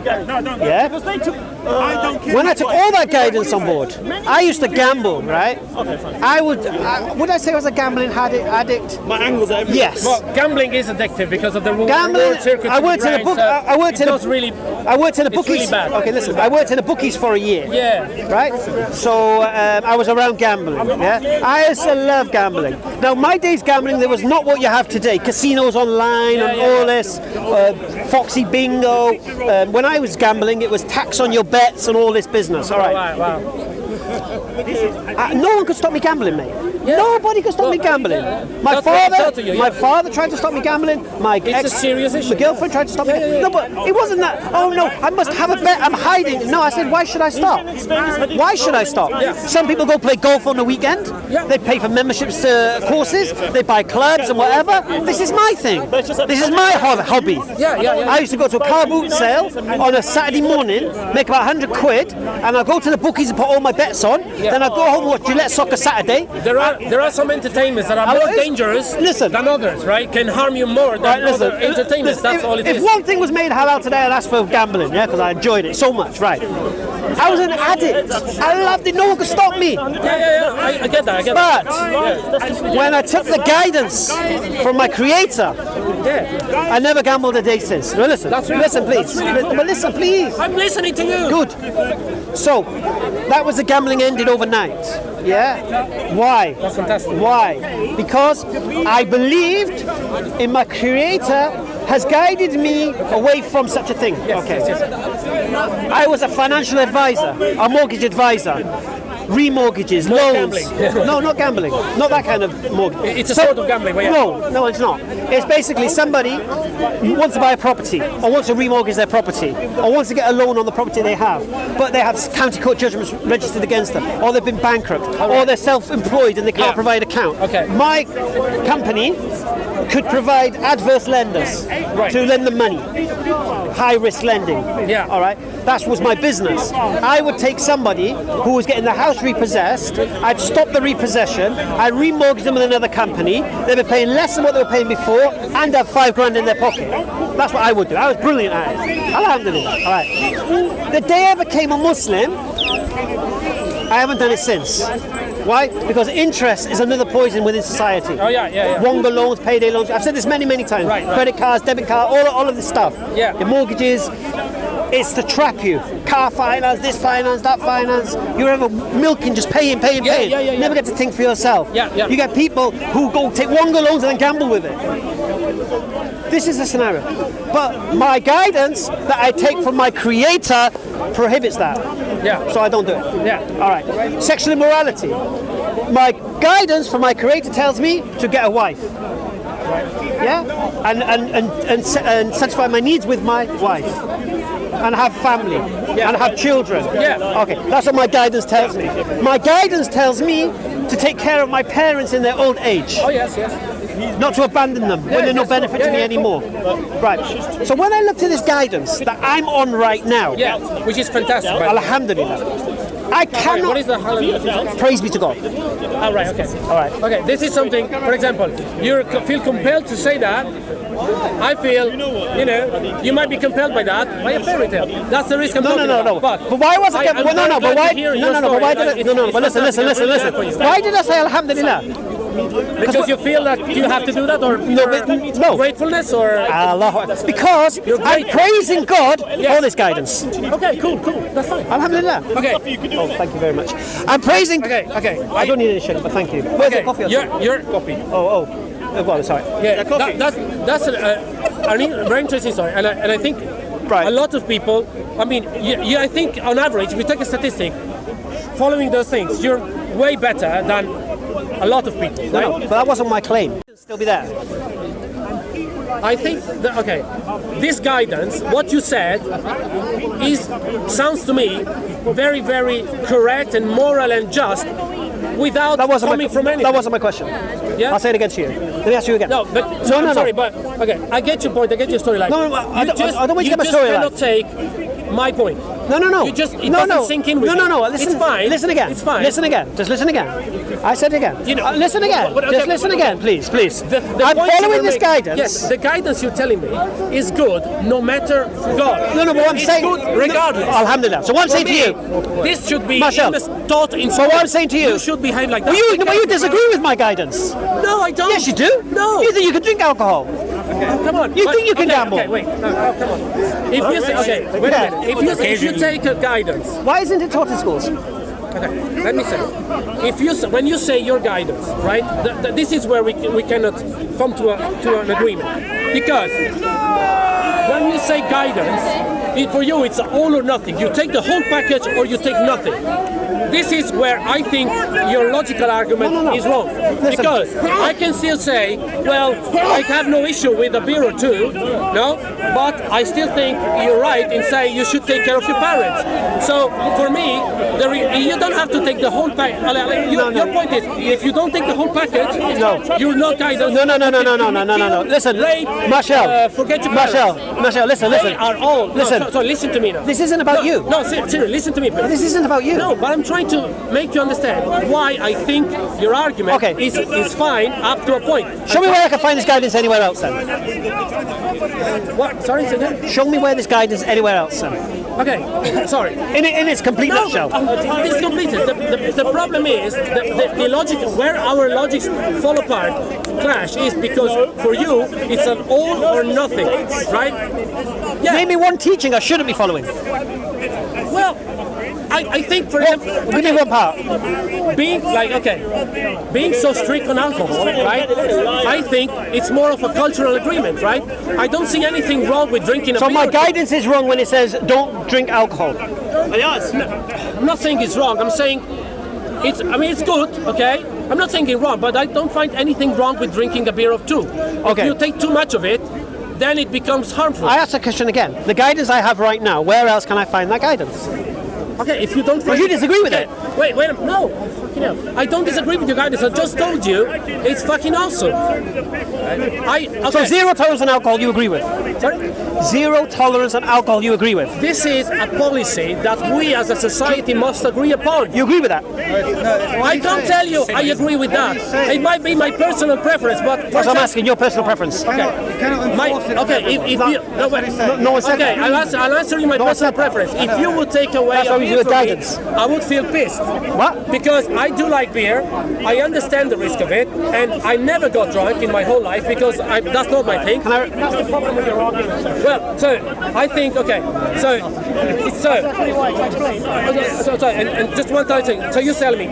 when I took all that guidance on board, I used to gamble, right? Would I say I was a gambling addict? Yes. Well, gambling is addictive because of the Gambling. reward circuit. I worked in a book. I worked in a It's bookies. really bad. Okay, listen. I worked in the bookies for a year. Yeah. Right. So I was around gambling. Yeah. I used to love gambling. Now my days gambling, there was not what you have today. Casinos online and all this. Foxy bingo. When I was gambling, it was tax on your bets and all this business. All right. Wow. No one could stop me gambling, mate. Nobody could stop me gambling. My father tried to stop me gambling. It's a serious issue. My girlfriend tried to stop me. No, but it wasn't that. Oh no, I must have a bet. I'm hiding. No, I said, why should I stop? Why should I stop? Some people go play golf on the weekend. They pay for memberships to courses. They buy clubs and whatever. This is my thing. This is my hobby. I used to go to a car boot sale on a Saturday morning, make about 100 quid, and I'll go to the bookies and put all my bets on. Then I'll go home and watch Gillette Soccer Saturday. There are some entertainments that are more dangerous than others, right? Can harm you more than other entertainments. That's all it is. If one thing was made halal today, that's for gambling, because I enjoyed it so much, right? I was an addict. I loved it. No one could stop me. I get that. But when I took the guidance from my creator, I never gambled a day since. No, listen, please. But listen, please. I'm listening to you. Good. So, that was the gambling ended overnight. Yeah? Why? That's fantastic. Why? Because I believed in my creator has guided me away from such a thing. I was a financial advisor, a mortgage advisor, remortgages, loans. No, not gambling. Not that kind of mortgage. It's a sort of gambling. No, it's not. It's basically somebody wants to buy a property, or wants to remortgage their property, or wants to get a loan on the property they have, but they have county court judgments registered against them, or they've been bankrupt, or they're self-employed and they can't provide account. My company could provide adverse lenders to lend them money. High risk lending. All right. That was my business. I would take somebody who was getting the house repossessed, I'd stop the repossession, I'd remortgage them with another company, they'd be paying less than what they were paying before, and have $5,000 in their pocket. That's what I would do. I was brilliant at it. Alhamdulillah. All right. The day I became a Muslim, I haven't done it since. Why? Because interest is another poison within society. Wonga loans, payday loans. I've said this many times. Credit cards, debit cards, all of this stuff. The mortgages. It's to trap you. Car finance, this finance, that finance. You're ever milking, just paying. Never get to think for yourself. You get people who go take Wonga loans and then gamble with it. This is the scenario. But my guidance that I take from my creator prohibits that. So I don't do it. All right. Sexual immorality. My guidance from my creator tells me to get a wife. And satisfy my needs with my wife. And have family. And have children. Okay. That's what my guidance tells me. My guidance tells me to take care of my parents in their old age. Not to abandon them when they're no benefit to me anymore. Right. So when I look to this guidance that I'm on right now, which is fantastic. Alhamdulillah, I cannot. What is the hallelujah? Praise be to God. All right. Okay. This is something. For example, you feel compelled to say that. I feel, you might be compelled by that, by a fairy tale. That's the risk I'm talking about. No. But why was I? But why did I? But listen. Why did I say Alhamdulillah? Because you feel that you have to do that, or no gratefulness, or Allah. Because I'm praising God for this guidance. Okay, cool. That's fine. Alhamdulillah. Okay. Oh, thank you very much. I'm praising. Okay. I don't need any sugar, but thank you. Where's the coffee? Your coffee. Oh. Well, sorry. Yeah, that's a very interesting story, and I think a lot of people. I mean, I think on average, if we take a statistic, following those things, you're way better than a lot of people. Right? No, but that wasn't my claim. It'll still be there. I think this guidance, what you said, sounds to me very, very correct and moral and just, without coming from anything. That wasn't my question. Yeah? I'll say it again to you. Let me ask you again. I'm sorry, but okay, I get your point. I get your storyline. No, I don't want you to get my storyline. You just cannot take my point. No. It doesn't sink in with you. No. Listen, it's fine. Listen again. It's fine. Listen again. Just listen again. I said it again. Listen again. Just listen again, please. I'm following this guidance. Yes, the guidance you're telling me is good, no matter God. No. But I'm saying, good regardless. Alhamdulillah. So what I'm saying to you, this should be taught in. So what I'm saying to you should behave like that. But you disagree with my guidance. No, I don't. Yes, you do. No. You think you can drink alcohol? Come on. You think you can gamble? Okay, wait. No, come on. If you say, wait a minute. If you take a guidance. Why isn't it taught in schools? Okay, let me say. When you say your guidance, right? This is where we cannot come to an agreement, because when you say guidance, For you, it's all or nothing. You take the whole package or you take nothing. This is where I think your logical argument is wrong. Because I can still say, well, I have no issue with a beer or two, no, but I still think you're right in saying you should take care of your parents. So for me, you don't have to take the whole package. Your point is, if you don't take the whole package, you're not guidance. No. Listen, Marshall. Forget your Marshall, listen. They are all. Listen. So listen to me now. This isn't about you. No, seriously, listen to me, please. This isn't about you. No, but I'm trying to make you understand why I think your argument is fine up to a point. Show me where I can find this guidance anywhere else then. What? Sorry, say again? Show me where this guidance anywhere else then. Okay, sorry. In its complete nutshell. It's completed. The problem is the logic, where our logics fall apart, clash, is because for you it's an all or nothing, right? Yeah. Name me one teaching I shouldn't be following. Well, I think for example, give me one part. Being so strict on alcohol, right? I think it's more of a cultural agreement, right? I don't see anything wrong with drinking a beer. So my guidance is wrong when it says don't drink alcohol. Yes. No, I'm not saying it's wrong. I'm saying it's good, okay? I'm not saying it's wrong, but I don't find anything wrong with drinking a beer of two. Okay. If you take too much of it, then it becomes harmful. I ask the question again. The guidance I have right now, where else can I find that guidance? Okay, if you don't find you disagree with it? Wait, no. Fucking hell. I don't disagree with your guidance. I just told you it's fucking awesome. So zero tolerance on alcohol you agree with? Sorry? Zero tolerance on alcohol you agree with? This is a policy that we as a society must agree upon. You agree with that? I can't tell you I agree with that. It might be my personal preference, but... That's what I'm asking, your personal preference. Okay, I'll answer you my personal preference. If you would take away a beer from me, I would feel pissed. What? Because I do like beer, I understand the risk of it, and I never got drunk in my whole life because that's not my thing. That's the problem with your argument. Well, so I think, and just one time thing. So you tell me,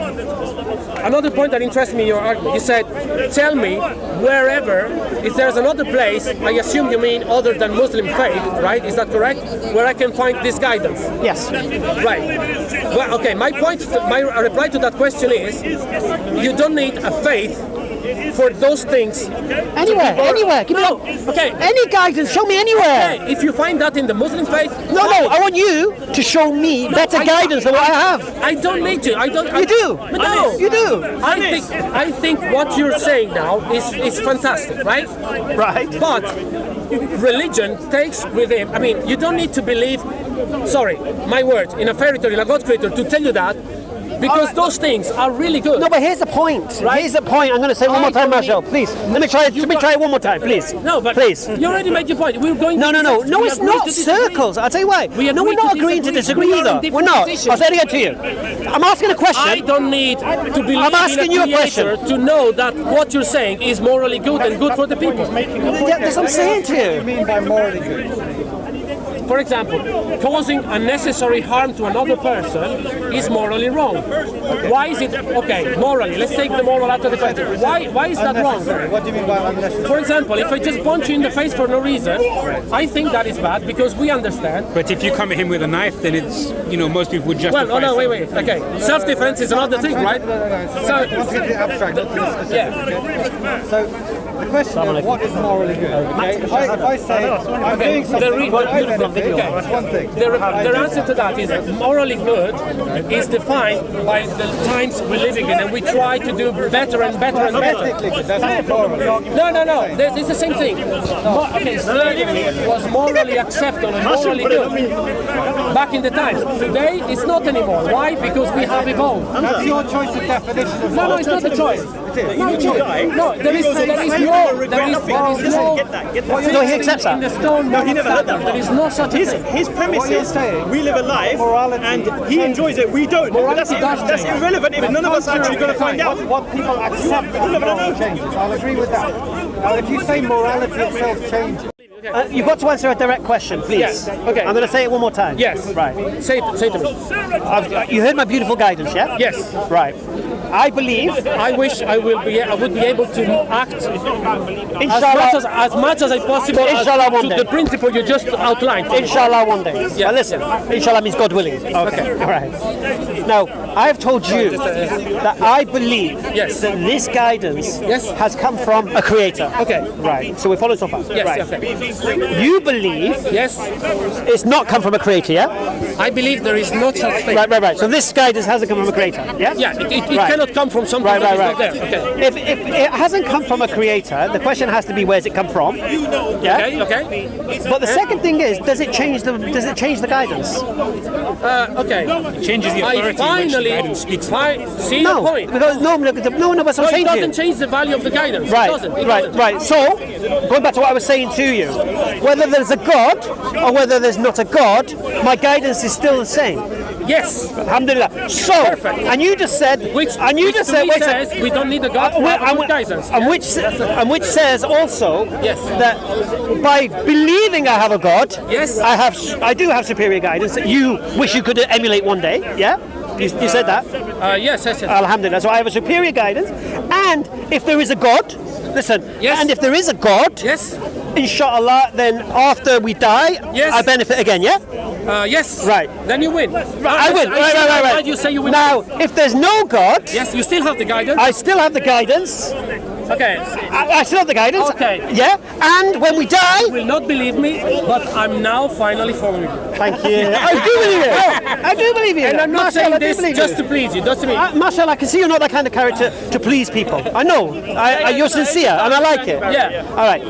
another point that interests me in your argument, you said, tell me wherever, if there's another place, I assume you mean other than Muslim faith, right? Is that correct? Where I can find this guidance? Yes. Right. Well, okay, my reply to that question is, you don't need a faith for those things. Anywhere. Give me any guidance. Show me anywhere. Okay, if you find that in the Muslim faith. No. I want you to show me better guidance than what I have. I don't need to. You do. No, you do. I think what you're saying now is fantastic, right? Right. But religion takes with it. I mean, you don't need to believe. Sorry, my words in a fairy tale, in a God creator, to tell you that. Because those things are really good. No, but here's the point. Right? Here's the point. I'm going to say one more time, Marshall. Please. Let me try it one more time, please. No, but please. You already made your point. We're going. No. It's not circles. I'll tell you why. We're not agreeing to disagree either. We're not. I'll say it again to you. I'm asking a question. I don't need to believe I'm asking in a you a question to know that what you're saying is morally good and good for the people. Yeah, that's what I'm saying to you. What do you mean by morally good? For example, causing unnecessary harm to another person is morally wrong. Why is it okay? Morally, let's take the moral out of the question. Why is that wrong? What do you mean by unnecessary? For example, if I just punch you in the face for no reason, I think that is bad because we understand. But if you come at him with a knife, then it's, most people would justify. Well, wait. Okay, self-defense is another thing, right? So, once you get abstract, not specific. So, the question is, what is morally good? Okay? If I say I'm doing something for that's one thing. The answer to that is morally good is defined by the times we're living in, and we try to do better and better and better. That's not moral. No. It's the same thing. Slavery was morally acceptable and morally good back in the times. Today, it's not anymore. Why? Because we have evolved. That's your choice of definition. No, it's not a choice. No, there is no. No, he accepts that. In the stone, no, he never heard that. There is no such a thing. His premise is we live a life and he enjoys it, we don't. That's irrelevant if none of us are actually going to find out. What people accept changes. I'll agree with that. Now, if you say morality itself changes. you've got to answer a direct question, please. Yes, okay. I'm going to say it one more time. Yes. Right. Say to me. You heard my beautiful guidance, yeah? Yes. Right. I believe. I wish I would be able to act Inshallah, as much as I possible Inshallah one to day. the principle you just outlined. Inshallah one day. Yeah. Well, listen, inshallah means God willing. Okay. All right. Now, I have told you that I believe Yes. that this guidance Yes. has come from a creator. Okay. Right. So we're following so far. Yes. Right. Okay. You believe Yes. it's not come from a creator, yeah? I believe there is no such thing. Right. So this guidance hasn't come from a creator, yeah? Yeah. It Right. cannot come from something Right. that is not there. Okay. If it hasn't come from a creator, the question has to be where's it come from? Yeah. Okay. But the second thing is, does it change the guidance? Okay. Changes the authority I finally which the guidance speaks. See your point. Because no, that's what I'm No, it saying to you. doesn't change the value of the guidance. Right, It doesn't. It right, doesn't. right. So, going back to what I was saying to you, whether there's a God or whether there's not a God, my guidance is still the same. Yes. Alhamdulillah. So, Perfect. and you just said, Which and you which just to said, me wait a says second. we don't need a God for our good guidance. And which says also Yes. that by believing I have a God, Yes. I do have superior guidance that you wish you could emulate one day. Yeah, you said that. Yes. Alhamdulillah. So I have a superior guidance, and if there is a God, listen. Yes. And if there is a God, Yes. inshallah, then after we die, Yes. I benefit again. Yeah. Yes. Right. Then you win. I win. Right. Why do you say you win? Now, if there's no God, Yes, you still have the guidance. I still have the guidance. Okay. I still have the guidance. Okay. Yeah. And when we die, You will not believe me, but I'm now finally following you. thank you. I do believe it. I do believe you. And I'm not Mashallah, saying I do this believe just you. to please you. Just to me. Mashallah, I can see you're not that kind of character to please people. I know. You're sincere, and I like it. Yeah. All right.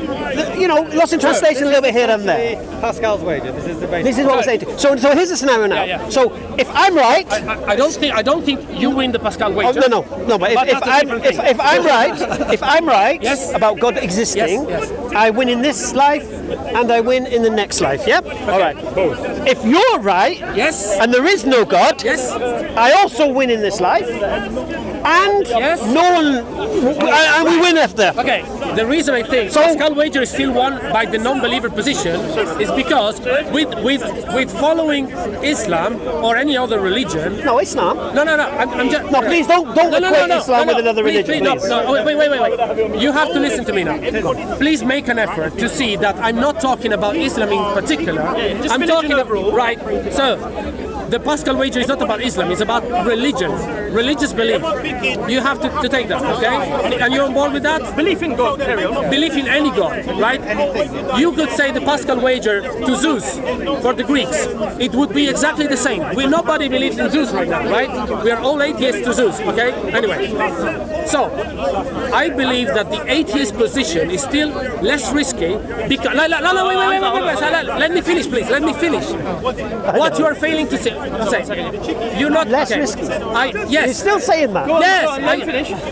You know, lost in translation a little bit here and there. Pascal's wager. This is the basic. This is what I'm saying. So here's the scenario now. Yeah. So if I'm right, I don't think you win the Pascal wager. no. But But if that's a different thing. if I'm right Yes. about God existing, Yes. I win in this life and I win in the next life. Yep. All right. If you're right, Yes. and there is no God, Yes. I also win in this life, and Yes. no one, and we win after. Okay, the reason I think Pascal wager is still won by the non-believer position is because with following Islam or any other religion. No, Islam. No. I'm just. No, please don't equate Islam with another religion, please. No, wait. You have to listen to me now. Please make an effort to see that I'm not talking about Islam in particular. I'm talking overall. Right. So, the Pascal wager is not about Islam. It's about religion, religious belief. You have to take that, okay? And you're on board with that? Belief in God. Carry on. Belief in any god, right? You could say the Pascal wager to Zeus for the Greeks. It would be exactly the same. Nobody believes in Zeus right now, right? We are all atheists to Zeus, okay? Anyway, so I believe that the atheist position is still less risky because. No, wait. Let me finish, please. Let me finish. What you are failing to say. You're not Less okay. risky. Yes. You're still saying that. Yes,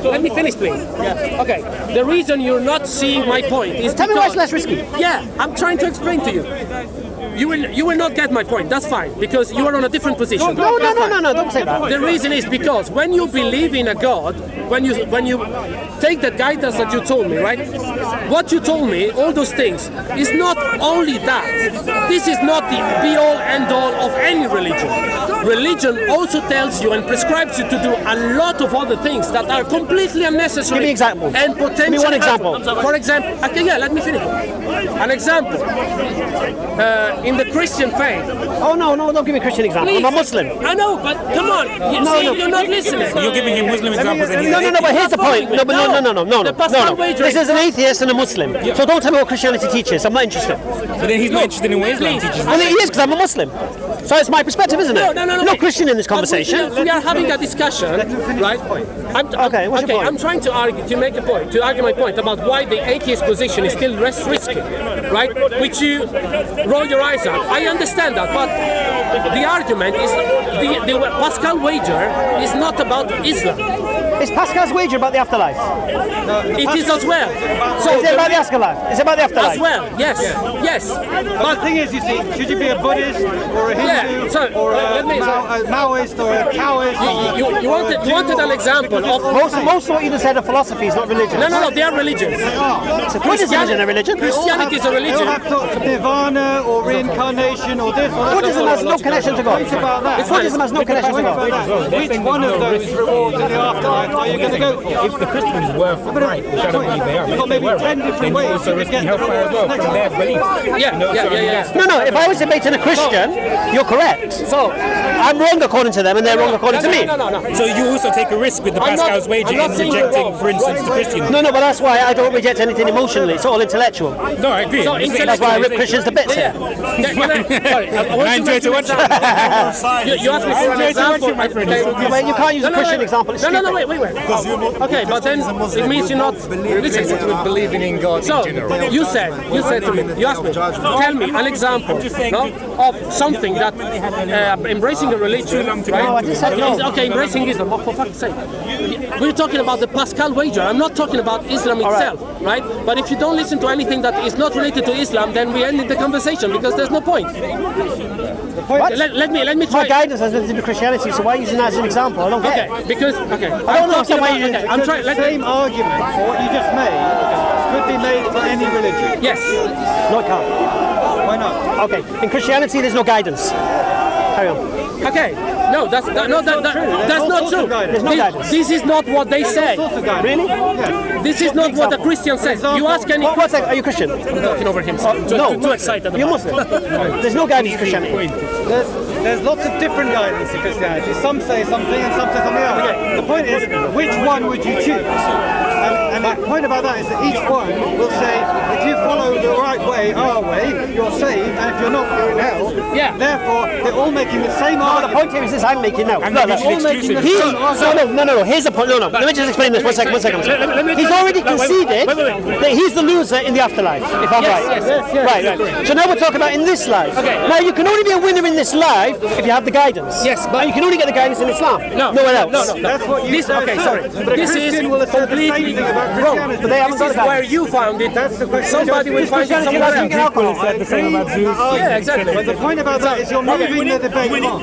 let me finish, please. Yeah. Okay. The reason you're not seeing my point is Tell me why it's less risky. Yeah, I'm trying to explain to you. You will not get my point. That's fine because you are on a different position. No, don't say that. The reason is because when you believe in a God, when you take the guidance that you told me, right? What you told me, all those things, is not only that. This is not the be-all, end-all of any religion. Religion also tells you and prescribes you to do a lot of other things that are completely unnecessary. Give me examples. And potentially. Give me one example. For example, okay, yeah, let me finish. An example. In the Christian faith. Oh no, don't give me a Christian example. Please. I'm a Muslim. I know, but come on. You're not listening. You're giving him Muslim examples and he's No, but here's the point. No. The Pascal wager This is an atheist and a Muslim. So don't tell me what Christianity teaches. I'm not interested. But then he's not interested in what Islam teaches. Well, he is because I'm a Muslim. So it's my perspective, isn't it? No. You're not Christian in this conversation. We are having a discussion, right? Okay, what's your point? I'm trying to argue my point about why the atheist position is still less risky, right? Which you roll your eyes at. I understand that, but the argument is the Pascal wager is not about Islam. Is Pascal's wager about the afterlife? It is as well. So is it about the afterlife? Is it about the afterlife? As well, yes. But the thing is, you see, should you be a Buddhist or a Hindu Yeah, so, or let me- a Maoist or a Taoist. You wanted an example of Most of what you just said are philosophies, not religions. No, they are religions. So Buddhism isn't a religion. Christianity is a They all religion. have to nirvana or reincarnation or this or that. Buddhism has no connection to God. Think about that. Buddhism has no connection to Think about God. that. Which one of those rewards in the afterlife are you going to go for? If the Christians were right, which I don't believe they are, You've got if they maybe were 10 right, different then ways you also to risk get hellfire as well from their belief. Yeah. No, if I was debating a Christian, you're correct. So, I'm wrong according to them and they're wrong according to me. no. So you also take a risk with the I'm not- Pascal's wager I'm not in saying you're rejecting, wrong. for instance, the Christians. No, but that's why I don't reject anything emotionally. It's all intellectual. No, I agree. So That's why I rip Christians to bits here. Sorry, I want I to enjoy make to an watch example. You asked me for an example. my friend. But you can't use a Christian example. It's No, stupid. wait. Okay, but then it means you're not listen. believing in God So in general. you said to me, you asked me, tell me an example, no, of something that embracing a religion, right? No, I just said no. Okay, embracing Islam. For fuck's sake, we're talking about the Pascal wager. I'm not talking about Islam itself, right? But if you don't listen to anything that is not related to Islam, then we end the conversation because there's no point. What? Let me My try. guidance has nothing to do with Christianity, so why are you using that as an example? I don't get Okay, it. because I don't understand why you- I'm trying. The same argument for what you just made could be made for any religion. Yes. No, it can't. Why not? Okay, in Christianity there's no guidance. Carry on. Okay. No, that's not true. There's no guidance. This is not what they say. Really? This is not what a Christian says. You ask any. What's that? Are you Christian? I'm talking over him. No, Too excited. You're Muslim. There's no guidance in Christianity. There's lots of different guidance in Christianity. Some say something and some say something else. The point is, which one would you choose? And the point about that is that each one will say, if you follow the right way, our way, you're saved, and if you're not, you're in hell. Yeah. Therefore, they're all making the same No, the argument. point here is this I'm making now. And No, they're mutually exclusive. No. Here's the point. No. Let me just explain this. One second. He's already conceded that he's the loser in the afterlife, if I'm right. Yes. Right. So now we're talking about in this life. Okay. Now you can only be a winner in this life if you have the guidance. Yes, but- and you can only get the guidance in Islam. Nowhere else. No. That's what you This, said. okay, sorry. But a This is Christian will have said the same completely thing about wrong. Christianity. But they haven't This got is that. where you found it. That's the question. Somebody will find it Christianity somewhere doesn't else. drink alcohol. Said the same about Zeus. Yeah, exactly. But the point about that is you're moving the debate on.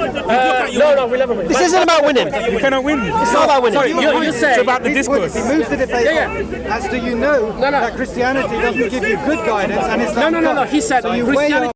No, we'll never win. This isn't about winning. You cannot win. It's not about winning. Sorry, you say. It's about the discourse. He moves the debate Yeah. on as do you know that Christianity doesn't give you good guidance and Islam No. does. He said So you weigh Christianity